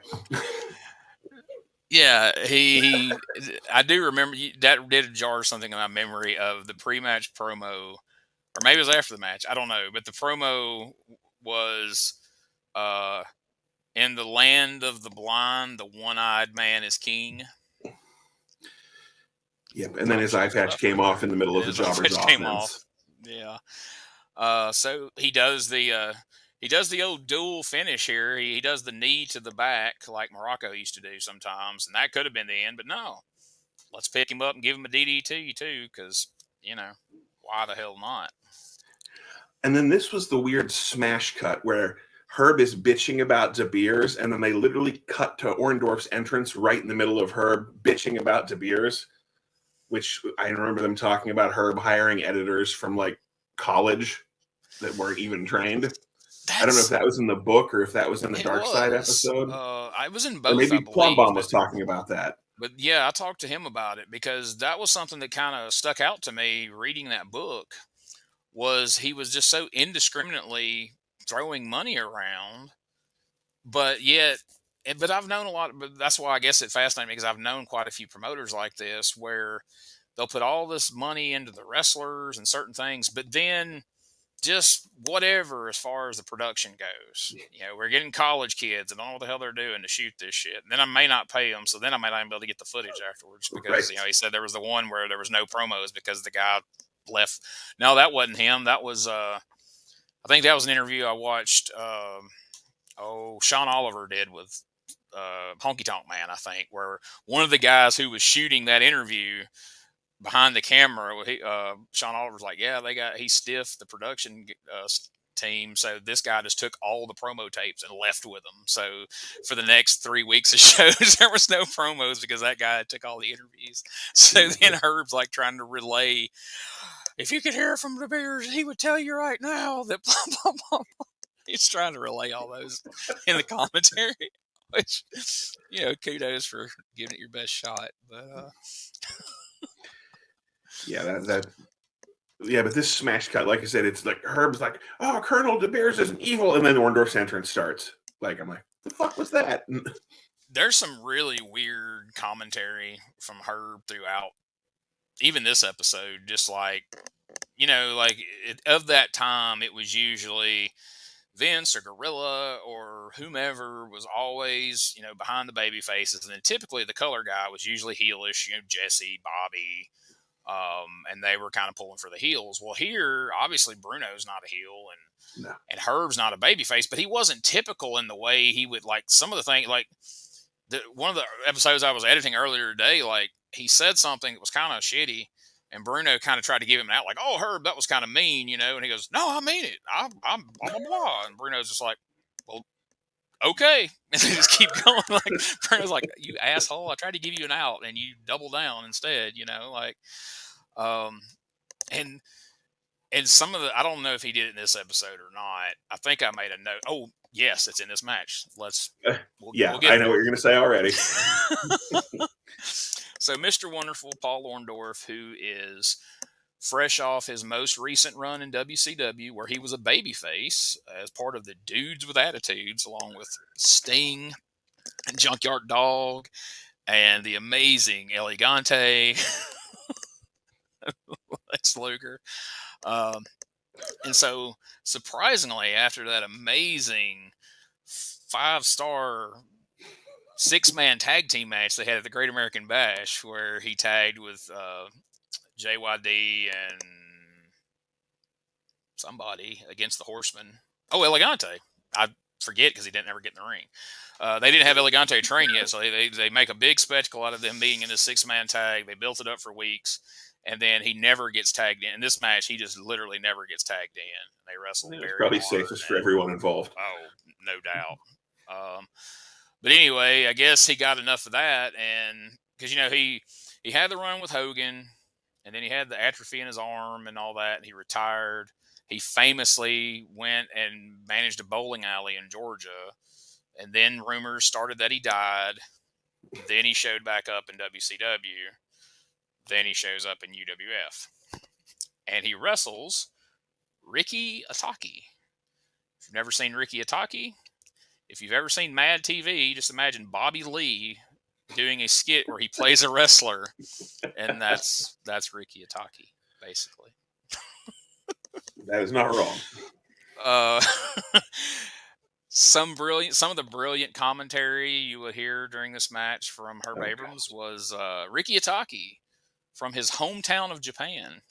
Yeah, I do remember that did jar something in my memory of the pre-match promo. Or maybe it was after the match. I don't know. But the promo was, in the land of the blind, the one-eyed man is king. Yep, and then his eye patch came off in the middle of the jobber's offense. Yeah. So he does the old dual finish here. He does the knee to the back like Morocco used to do sometimes, and that could have been the end. But no, let's pick him up and give him a DDT too, because why the hell not? And then this was the weird smash cut where Herb is bitching about De Beers, and then they literally cut to Orndorff's entrance right in the middle of Herb bitching about De Beers, which I remember them talking about Herb hiring editors from like college that weren't even trained. I don't know if that was in the book or if that was in the Dark Side episode. I was in both. Or maybe Plum Bomb was talking about that. But yeah, I talked to him about it because that was something that kind of stuck out to me reading that book. Was he was just so indiscriminately throwing money around, but I've known a lot. But that's why I guess it fascinated me because I've known quite a few promoters like this where they'll put all this money into the wrestlers and certain things, but then just whatever as far as the production goes. We're getting college kids and don't know what the hell they're doing to shoot this shit. And then I may not pay them, so then I might not be able to get the footage afterwards because he said there was the one where there was no promos because the guy left. No, that wasn't him. That was I think that was an interview I watched. Sean Oliver did with Honky Tonk Man, I think, where one of the guys who was shooting that interview behind the camera, Sean Oliver's like, yeah, he stiffed the production team, so this guy just took all the promo tapes and left with them. So for the next 3 weeks of shows, there was no promos because that guy took all the interviews. So then Herb's like trying to relay, if you could hear from De Beers, he would tell you right now that blah, blah, blah, blah. He's trying to relay all those in the commentary, which, kudos for giving it your best shot. But but this smash cut, like I said, it's like Herb's like, oh, Colonel De Beers isn't evil, and then Orndorff's entrance starts. I'm like, the fuck was that? There's some really weird commentary from Herb throughout, even this episode. Just like, of that time, it was usually Vince or Gorilla or whomever was always, behind the baby faces. And then typically the color guy was usually heelish, Jesse, Bobby, and they were kind of pulling for the heels. Well, here, obviously Bruno's not a heel and Herb's not a baby face, but he wasn't typical in the way he would, like, some of the things, like one of the episodes I was editing earlier today, like, he said something that was kind of shitty, and Bruno kind of tried to give him an out, like, "Oh, Herb, that was kind of mean," and he goes, "No, I mean it. I'm blah blah blah," and Bruno's just like, "Well, okay," and they just keep going. Like, Bruno's like, "You asshole! I tried to give you an out, and you double down instead," like, and some of the, I don't know if he did it in this episode or not. I think I made a note. Oh, yes, it's in this match. We'll I know what you're going to say already. So Mr. Wonderful, Paul Orndorff, who is fresh off his most recent run in WCW, where he was a babyface as part of the Dudes with Attitudes, along with Sting and Junkyard Dog and the amazing Elegante, Lex Luger. And so, surprisingly, after that amazing 5-star 6-man tag team match they had at the Great American Bash, where he tagged with JYD and somebody against the Horsemen. Oh, Elegante. I forget because he didn't ever get in the ring. They didn't have Elegante train yet, so they make a big spectacle out of them being in this 6-man tag. They built it up for weeks. And then he never gets tagged in. In this match, he just literally never gets tagged in. They wrestle very probably hard. Safest for everyone involved. Oh, no doubt. But anyway, I guess he got enough of that, and because he had the run with Hogan, and then he had the atrophy in his arm and all that, and he retired. He famously went and managed a bowling alley in Georgia, and then rumors started that he died. Then he showed back up in WCW. Then he shows up in UWF. And he wrestles Ricky Ataki. If you've never seen Ricky Ataki, if you've ever seen Mad TV, just imagine Bobby Lee doing a skit where he plays a wrestler. And that's Ricky Ataki, basically. That is not wrong. Some of the brilliant commentary you would hear during this match from Herb Abrams was Ricky Ataki from his hometown of Japan.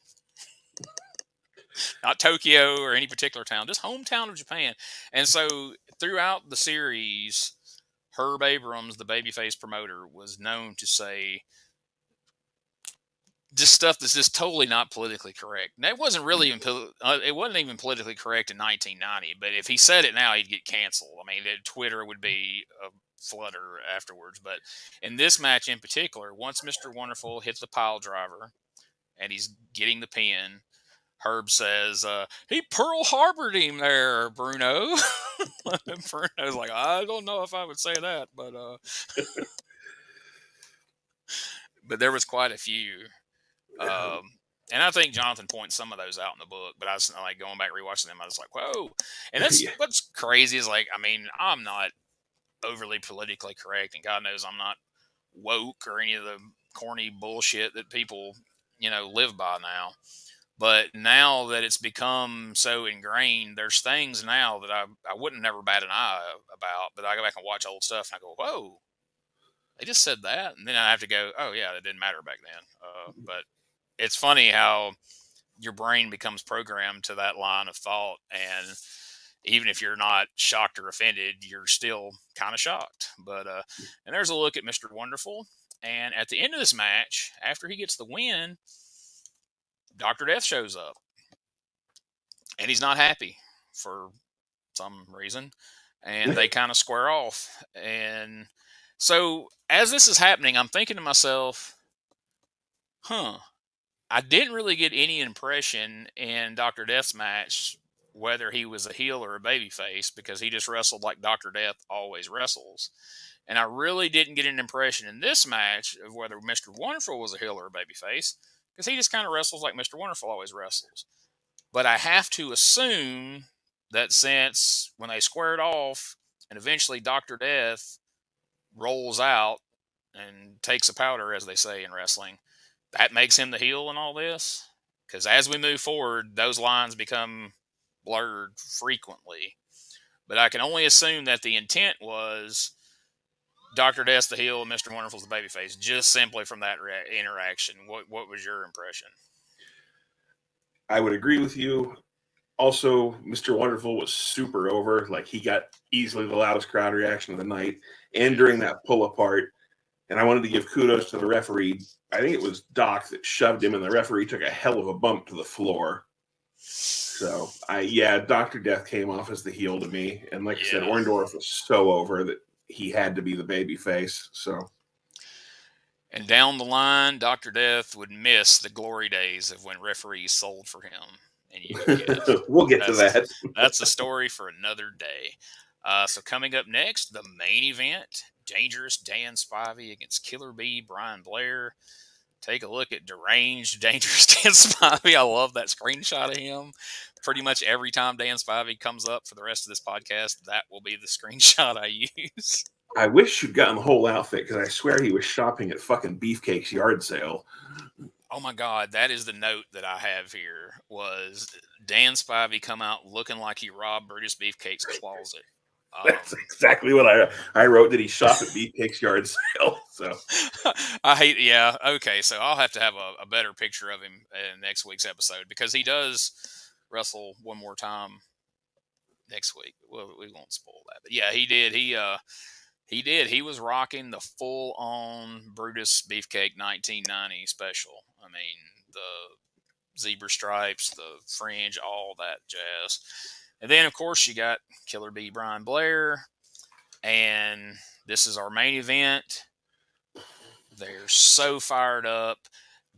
Not Tokyo or any particular town, just hometown of Japan. And so throughout the series, Herb Abrams, the babyface promoter, was known to say just stuff that's just totally not politically correct. And that wasn't really it wasn't even politically correct in 1990, but if he said it now, he'd get canceled. I mean, Twitter would be a flutter afterwards. But in this match in particular, once Mr. Wonderful hits the pile driver and he's getting the pin, Herb says, he Pearl Harbored him there, Bruno. Bruno's like, I don't know if I would say that, but but there was quite a few. And I think Jonathan points some of those out in the book, but I was like going back rewatching them. I was like, whoa. And that's what's crazy is, like, I mean, I'm not overly politically correct, and God knows I'm not woke or any of the corny bullshit that people, live by now. But now that it's become so ingrained, there's things now that I wouldn't never bat an eye about, but I go back and watch old stuff and I go, whoa, they just said that. And then I have to go, oh yeah, it didn't matter back then. But it's funny how your brain becomes programmed to that line of thought. And even if you're not shocked or offended, you're still kind of shocked. But, and there's a look at Mr. Wonderful. And at the end of this match, after he gets the win, Dr. Death shows up. And he's not happy for some reason. And they kind of square off. And so as this is happening, I'm thinking to myself, I didn't really get any impression in Dr. Death's match whether he was a heel or a babyface, because he just wrestled like Dr. Death always wrestles. And I really didn't get an impression in this match of whether Mr. Wonderful was a heel or a babyface, because he just kind of wrestles like Mr. Wonderful always wrestles. But I have to assume that since when they squared off and eventually Dr. Death rolls out and takes a powder, as they say in wrestling, that makes him the heel in all this. Because as we move forward, those lines become blurred frequently. but I can only assume that the intent was Dr. Death's the heel and Mr. Wonderful's the babyface, just simply from that interaction. What was your impression? I would agree with you. Also, Mr. Wonderful was super over. Like, he got easily the loudest crowd reaction of the night. And during that pull apart, and I wanted to give kudos to the referee. I think it was Doc that shoved him, and the referee took a hell of a bump to the floor. So, Dr. Death came off as the heel to me. And like I said, Orndorff was so over that he had to be the baby face. So, and down the line, Dr. Death would miss the glory days of when referees sold for him. And you can guess. We'll get to that. That's a story for another day. So coming up next, the main event, Dangerous Dan Spivey against Killer Bee Brian Blair. Take a look at deranged Dangerous Dan Spivey. I love that screenshot of him. Pretty much every time Dan Spivey comes up for the rest of this podcast, that will be the screenshot I use. I wish you'd gotten the whole outfit, because I swear he was shopping at fucking Beefcake's yard sale. Oh my God, that is the note that I have here, was Dan Spivey come out looking like he robbed Brutus Beefcake's closet. That's exactly what I wrote. Did he shop at Beefcake's yard sale? So okay. So I'll have to have a better picture of him in next week's episode, because he does wrestle one more time next week. Well, we won't spoil that, but yeah, he did. He did. He was rocking the full-on Brutus Beefcake 1990 special. I mean, the zebra stripes, the fringe, all that jazz. And then, of course, you got Killer Bee Brian Blair. And this is our main event. They're so fired up.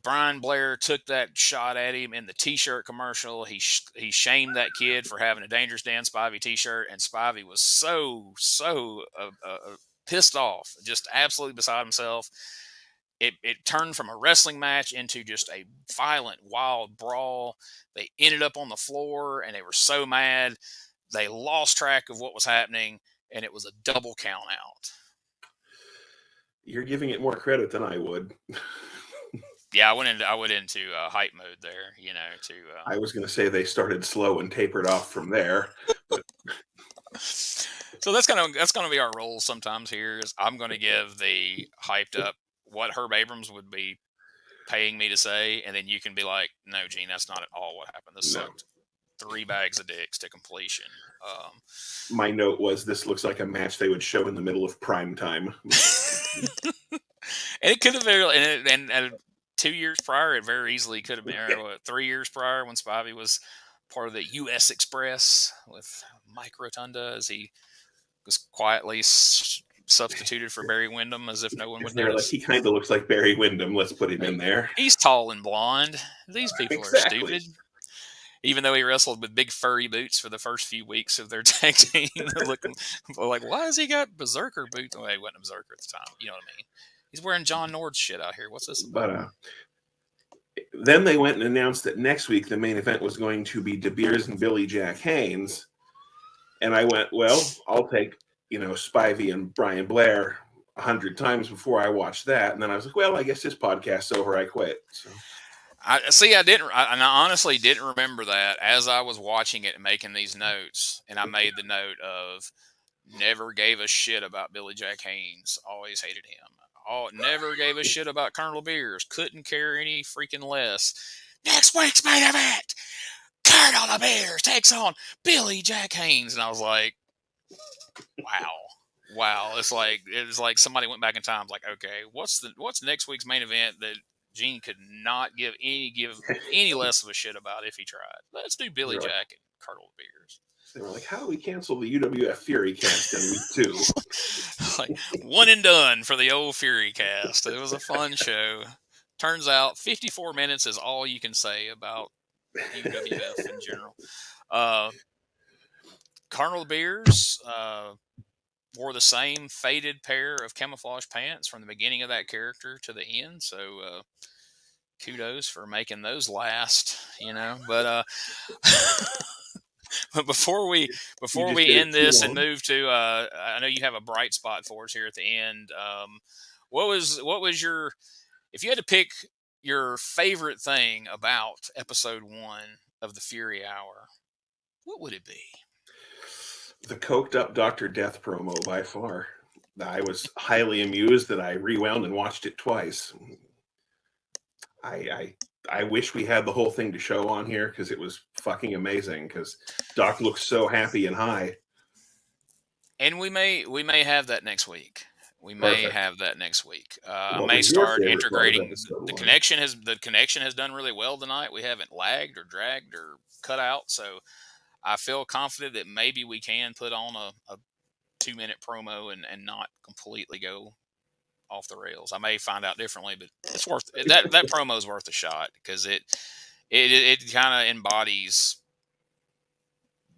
Brian Blair took that shot at him in the T-shirt commercial. He shamed that kid for having a Dangerous Dan Spivey T-shirt, and Spivey was so pissed off, just absolutely beside himself. It turned from a wrestling match into just a violent, wild brawl. They ended up on the floor, and they were so mad they lost track of what was happening, and it was a double count out. You're giving it more credit than I would. Yeah, I went into hype mode there, I was going to say they started slow and tapered off from there. But so that's gonna be our role sometimes here. Is I'm going to give the hyped up what Herb Abrams would be paying me to say, and then you can be like, "No, Gene, that's not at all what happened. This sucked 3 bags of dicks to completion." My note was, this looks like a match they would show in the middle of prime time. And it could have been, and 2 years prior, it very easily could have been, or 3 years prior, when Spivey was part of the U.S. Express with Mike Rotunda, as he was quietly substituted for Barry Windham, as if no one would notice. Like, he kind of looks like Barry Windham. Let's put him in there. He's tall and blonde. These people are stupid. Even though he wrestled with big furry boots for the first few weeks of their tag team, looking like, why has he got berserker boots? Well, he wasn't a berserker at the time. You know what I mean? He's wearing John Nord's shit out here. What's this about? But then they went and announced that next week the main event was going to be De Beers and Billy Jack Haynes. And I went, well, I'll take, Spivey and Brian Blair 100 times before I watched that. And then I was like, well, I guess this podcast's over. I quit. So. I honestly didn't remember that as I was watching it and making these notes. And I made the note of never gave a shit about Billy Jack Haynes. Always hated him. Never gave a shit about Colonel Beers. Couldn't care any freaking less. Next week's main event, Colonel Beers takes on Billy Jack Haynes. And I was like, wow. It was like somebody went back in time. Like, okay, what's next week's main event that Gene could not give any less of a shit about if he tried? Let's do Billy Jack and Colonel Beers. They were like, how do we cancel the UWF Fury Cast in week 2? Like, one and done for the old Fury Cast. It was a fun show. Turns out 54 minutes is all you can say about UWF in general. Colonel Beers wore the same faded pair of camouflage pants from the beginning of that character to the end. So kudos for making those last, But but before we end this and move to, I know you have a bright spot for us here at the end. What was your, if you had to pick your favorite thing about episode 1 of the Fury Hour, what would it be? The coked up Dr. Death promo by far. I was highly amused that I rewound and watched it twice. I wish we had the whole thing to show on here because it was fucking amazing. Because Doc looks so happy and high. And we may have that next week. We may Perfect. have that next week. I What may was your start favorite part of integrating episode the one? connection has done really well tonight. We haven't lagged or dragged or cut out, so I feel confident that maybe we can put on a 2-minute promo and not completely go off the rails. I may find out differently, but it's worth that promo is worth a shot because it kind of embodies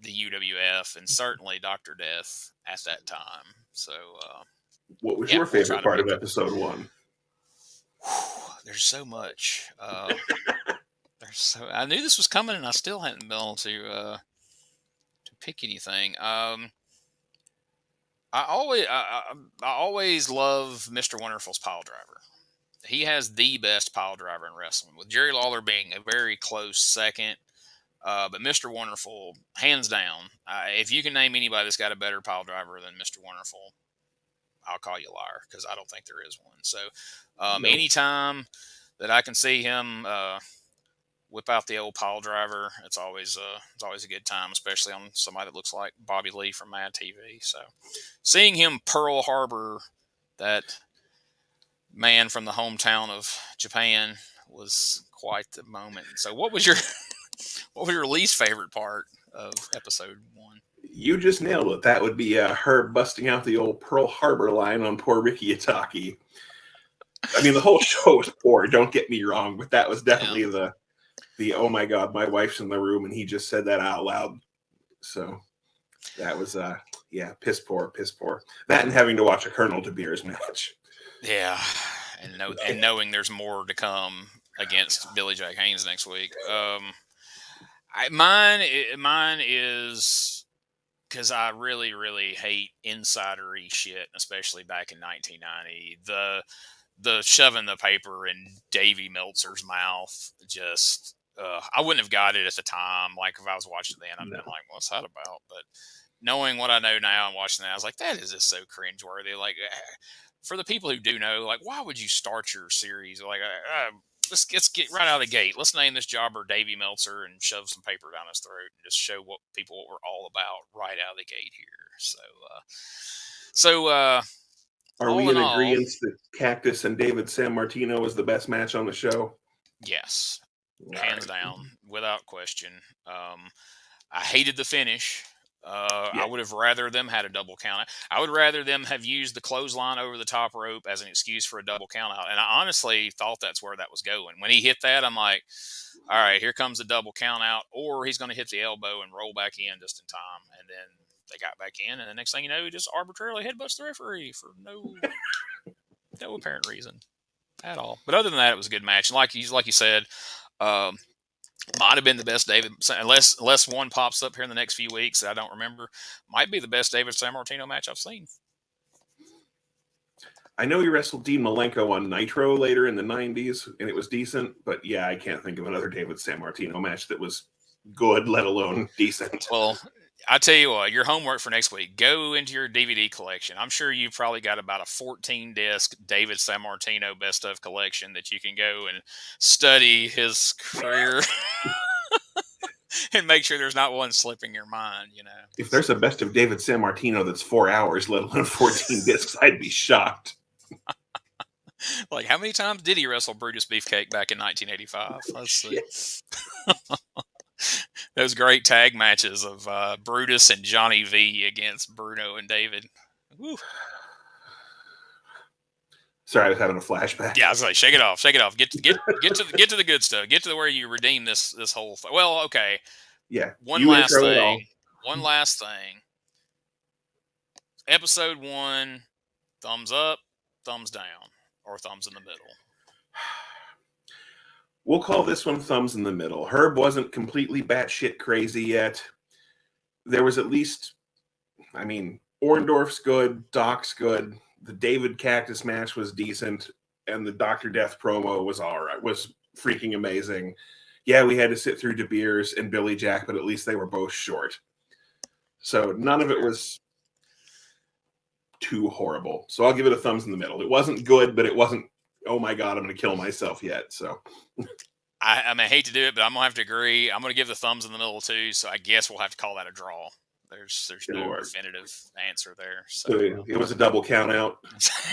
the UWF and certainly Dr. Death at that time. So What was yeah, your we'll try favorite to part of make it. episode one? There's so much. I knew this was coming, and I still hadn't been able to pick anything. I always love Mr. Wonderful's pile driver. He has the best pile driver in wrestling, with Jerry Lawler being a very close second. But Mr. Wonderful, hands down, if you can name anybody that's got a better pile driver than Mr. Wonderful, I'll call you a liar because I don't think there is one. So No. anytime that I can see him whip out the old pile driver, it's always a good time, especially on somebody that looks like Bobby Lee from Mad TV. So seeing him Pearl Harbor that man from the hometown of Japan was quite the moment. So what was your least favorite part of episode one? You just nailed it. That would be Herb busting out the old Pearl Harbor line on poor Ricky Itaki. I mean, the whole show was poor, don't get me wrong, but that was definitely the oh my God, my wife's in the room, and he just said that out loud. So that was piss poor. That and having to watch a Colonel De Beers match. Yeah, and knowing there's more to come against Billy Jack Haynes next week. Mine is because I really, really hate insidery shit, especially back in 1990. The shoving the paper in Davey Meltzer's mouth, just I wouldn't have got it at the time. Like if I was watching then, I'd been like, "What's that about?" But knowing what I know now and watching that, I was like, "That is just so cringeworthy." Like for the people who do know, like, why would you start your series like? Let's get right out of the gate. Let's name this jobber Davey Meltzer and shove some paper down his throat and just show what we're all about right out of the gate here. So are we in agreement that Cactus and David Sammartino was the best match on the show? Yes, hands down, without question. I hated the finish. I would have rather them had a double count. I would rather them have used the clothesline over the top rope as an excuse for a double count out. And I honestly thought that's where that was going. When he hit that, I'm like, all right, here comes the double count out, or he's going to hit the elbow and roll back in just in time. And then they got back in, and the next thing you know, he just arbitrarily headbutts the referee for no apparent reason at all. But other than that, it was a good match. And like you said, might have been the best David, unless one pops up here in the next few weeks that I don't remember, might be the best David Sammartino match I've seen. I know he wrestled Dean Malenko on Nitro later in the 90s, and it was decent, but yeah, I can't think of another David Sammartino match that was good, let alone decent. Well, I tell you what, your homework for next week, go into your DVD collection. I'm sure you've probably got about a 14-disc David Sammartino best of collection that you can go and study his career and make sure there's not one slipping your mind, you know. If there's a best of David Sammartino that's 4 hours, let alone 14 discs, I'd be shocked. Like, how many times did he wrestle Brutus Beefcake back in 1985? Let's see. Those great tag matches of Brutus and Johnny V against Bruno and David. Woo. Sorry, I was having a flashback. Yeah, I was like, shake it off. Get to the good stuff. Get to where you redeem this whole thing. Well, okay. Yeah. One last thing. Episode 1, thumbs up, thumbs down, or thumbs in the middle. We'll call this one thumbs in the middle. Herb wasn't completely batshit crazy yet. There was at least, I mean, Orndorff's good, Doc's good. The David Cactus match was decent, and the Dr. Death promo was all right. Was freaking amazing. Yeah, we had to sit through De Beers and Billy Jack, but at least they were both short. So none of it was too horrible. So I'll give it a thumbs in the middle. It wasn't good, but it wasn't, oh my God, I'm going to kill myself yet. So I mean, I hate to do it, but I'm gonna have to agree. I'm gonna give the thumbs in the middle too. So I guess we'll have to call that a draw. There's no definitive answer there. So it was a double count out.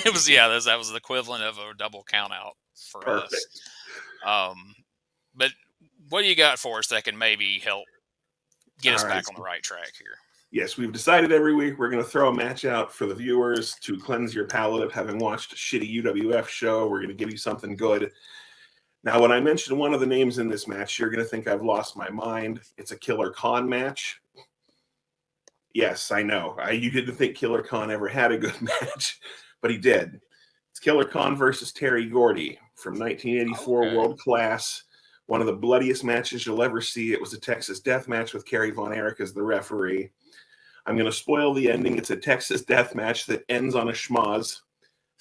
It was, yeah, that was the equivalent of a double count out for Perfect. us. But what do you got for us that can maybe help get us back on the right track here? Yes, we've decided every week we're going to throw a match out for the viewers to cleanse your palate of having watched a shitty UWF show. We're going to give you something good. Now, when I mention one of the names in this match, you're going to think I've lost my mind. It's a Killer Khan match. Yes, I know. You didn't think Killer Khan ever had a good match, but he did. It's Killer Khan versus Terry Gordy from 1984 World Class. One of the bloodiest matches you'll ever see. It was a Texas death match with Kerry Von Erich as the referee. I'm going to spoil the ending. It's a Texas death match that ends on a schmoz,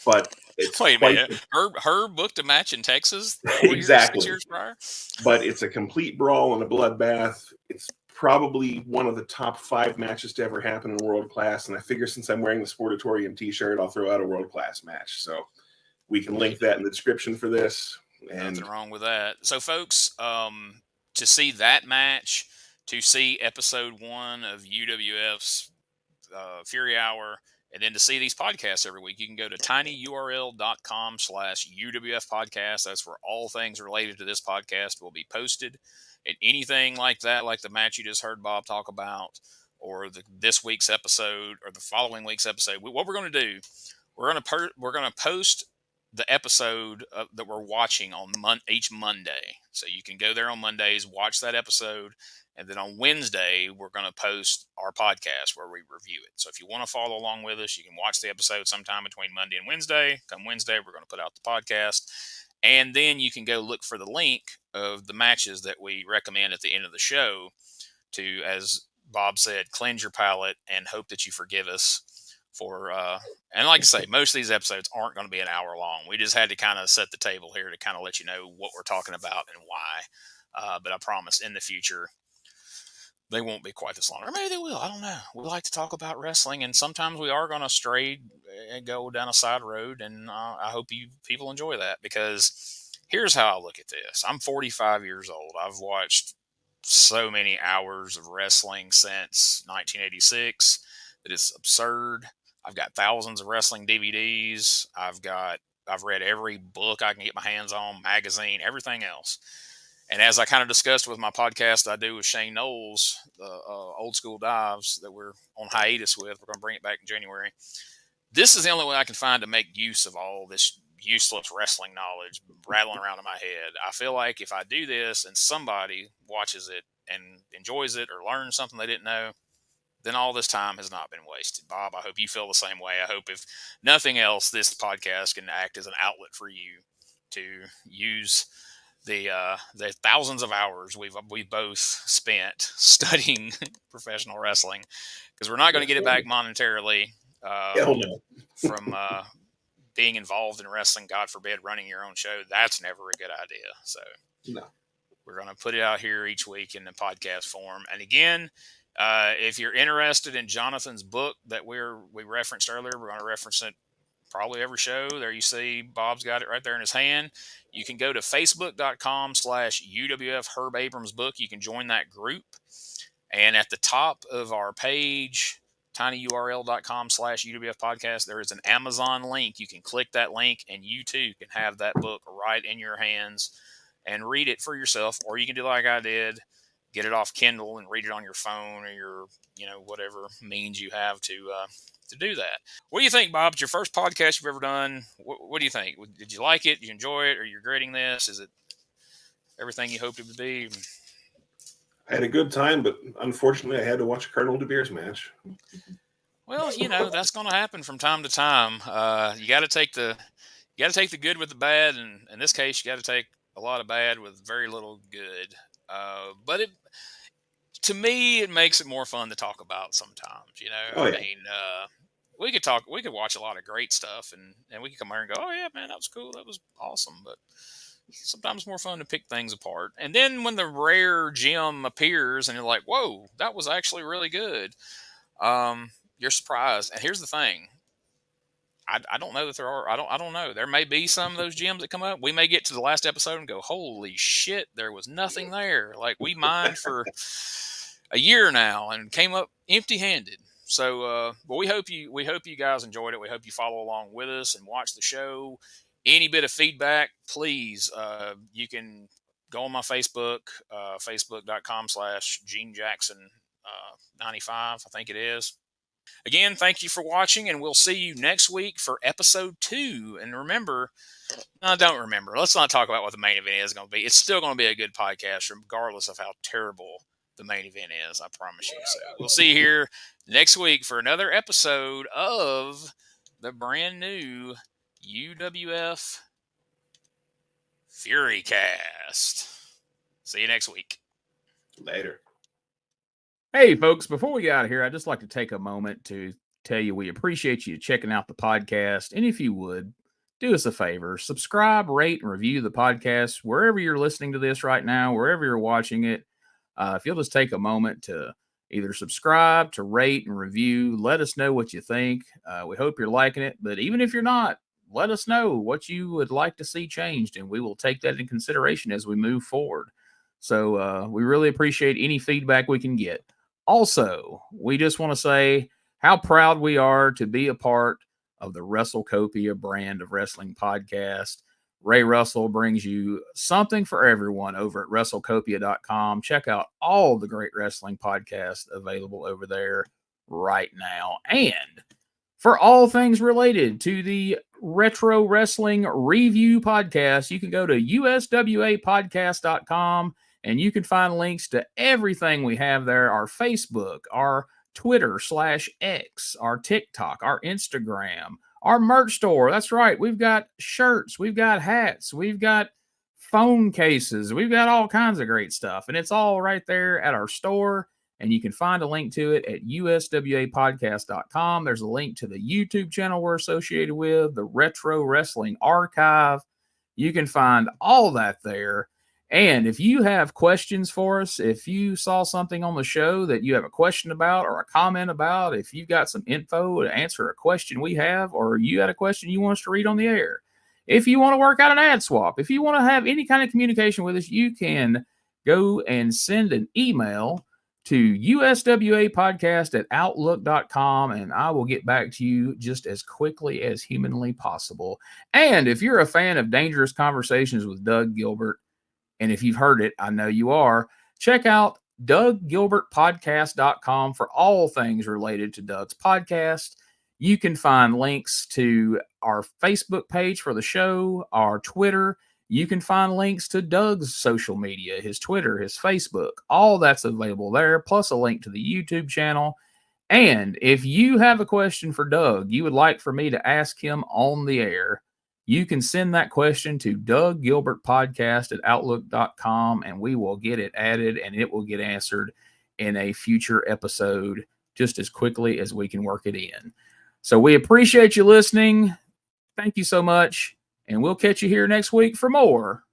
but it's wait a minute. Herb booked a match in Texas? Exactly. 6 years prior? But it's a complete brawl and a bloodbath. It's probably one of the top 5 matches to ever happen in World Class. And I figure since I'm wearing the Sportatorium t-shirt, I'll throw out a World Class match. So we can link that in the description for this. And nothing wrong with that. So, folks, to see that match, to see episode 1 of UWF's Fury Hour, and then to see these podcasts every week, you can go to tinyurl.com/UWF podcast. That's where all things related to this podcast will be posted. And anything like that, like the match you just heard Bob talk about, or this week's episode, or the following week's episode, what we're going to do, we're going to post the episode that we're watching on each Monday. So you can go there on Mondays, watch that episode, and then on Wednesday, we're going to post our podcast where we review it. So if you want to follow along with us, you can watch the episode sometime between Monday and Wednesday. Come Wednesday, we're going to put out the podcast. And then you can go look for the link of the matches that we recommend at the end of the show to, as Bob said, cleanse your palate and hope that you forgive us for, and like I say, most of these episodes aren't going to be an hour long. We just had to kind of set the table here to kind of let you know what we're talking about and why. But I promise in the future, they won't be quite this long. Or maybe they will. I don't know. We like to talk about wrestling, and sometimes we are going to stray and go down a side road, and I hope people enjoy that, because here's how I look at this. I'm 45 years old. I've watched so many hours of wrestling since 1986 that it's absurd. I've got thousands of wrestling DVDs. I've read every book I can get my hands on, magazine, everything else. And as I kind of discussed with my podcast I do with Shane Knowles, the Old School Dives that we're on hiatus with, we're going to bring it back in January. This is the only way I can find to make use of all this useless wrestling knowledge rattling around in my head. I feel like if I do this and somebody watches it and enjoys it or learns something they didn't know, then all this time has not been wasted. Bob, I hope you feel the same way. I hope, if nothing else, this podcast can act as an outlet for you to use the thousands of hours we've both spent studying professional wrestling, because we're not going to get it back monetarily from being involved in wrestling. God forbid, running your own show. That's never a good idea. So we're going to put it out here each week in the podcast form. And again, if you're interested in Jonathan's book that we referenced earlier, we're going to reference it probably every show. There you see Bob's got it right there in his hand. You can go to facebook.com/UWF Herb Abrams book. You can join that group. And at the top of our page, tinyurl.com/UWF podcast, there is an Amazon link. You can click that link and you too can have that book right in your hands and read it for yourself. Or you can do like I did, get it off Kindle and read it on your phone or your, whatever means you have to do that. What do you think, Bob? It's your first podcast you've ever done. What do you think? Did you like it? Did you enjoy it? Are you regretting this? Is it everything you hoped it would be? I had a good time, but unfortunately I had to watch Colonel De Beers match. Well, that's going to happen from time to time. You got to take the good with the bad, and in this case, you got to take a lot of bad with very little good. But to me, it makes it more fun to talk about sometimes. I mean, we could watch a lot of great stuff, and we could come here and go, oh yeah, man, that was cool, that was awesome. But sometimes it's more fun to pick things apart. And then when the rare gem appears and you're like, whoa, that was actually really good. you're surprised. And here's the thing. I don't know that there are. I don't know. There may be some of those gems that come up. We may get to the last episode and go, "Holy shit, there was nothing there." Like we mined for a year now and came up empty-handed. So, but we hope you guys enjoyed it. We hope you follow along with us and watch the show. Any bit of feedback, please, you can go on my Facebook, facebook.com/Gene Jackson 95, I think it is. Again, thank you for watching, and we'll see you next week for episode 2. And remember, no, don't remember. Let's not talk about what the main event is going to be. It's still going to be a good podcast, regardless of how terrible the main event is. I promise you. So we'll see you here next week for another episode of the brand new UWF Fury Cast. See you next week. Later. Hey, folks, before we get out of here, I'd just like to take a moment to tell you we appreciate you checking out the podcast. And if you would, do us a favor, subscribe, rate, and review the podcast wherever you're listening to this right now, wherever you're watching it. If you'll just take a moment to either subscribe, to rate, and review, let us know what you think. We hope you're liking it. But even if you're not, let us know what you would like to see changed, and we will take that in consideration as we move forward. So we really appreciate any feedback we can get. Also, we just want to say how proud we are to be a part of the WrestleCopia brand of wrestling podcast. Ray Russell brings you something for everyone over at WrestleCopia.com. Check out all the great wrestling podcasts available over there right now. And for all things related to the Retro Wrestling Review podcast, you can go to USWApodcast.com. And you can find links to everything we have there, our Facebook, our Twitter/X, our TikTok, our Instagram, our merch store. That's right. We've got shirts, we've got hats, we've got phone cases, we've got all kinds of great stuff. And it's all right there at our store. And you can find a link to it at USWApodcast.com. There's a link to the YouTube channel we're associated with, the Retro Wrestling Archive. You can find all that there. And if you have questions for us, if you saw something on the show that you have a question about or a comment about, if you've got some info to answer a question we have, or you had a question you want us to read on the air, if you want to work out an ad swap, if you want to have any kind of communication with us, you can go and send an email to uswapodcast@outlook.com, and I will get back to you just as quickly as humanly possible. And if you're a fan of Dangerous Conversations with Doug Gilbert, and if you've heard it, I know you are, check out DougGilbertPodcast.com for all things related to Doug's podcast. You can find links to our Facebook page for the show, our Twitter. You can find links to Doug's social media, his Twitter, his Facebook. All that's available there, plus a link to the YouTube channel. And if you have a question for Doug you would like for me to ask him on the air, you can send that question to DougGilbertPodcast@outlook.com, and we will get it added, and it will get answered in a future episode just as quickly as we can work it in. So we appreciate you listening. Thank you so much, and we'll catch you here next week for more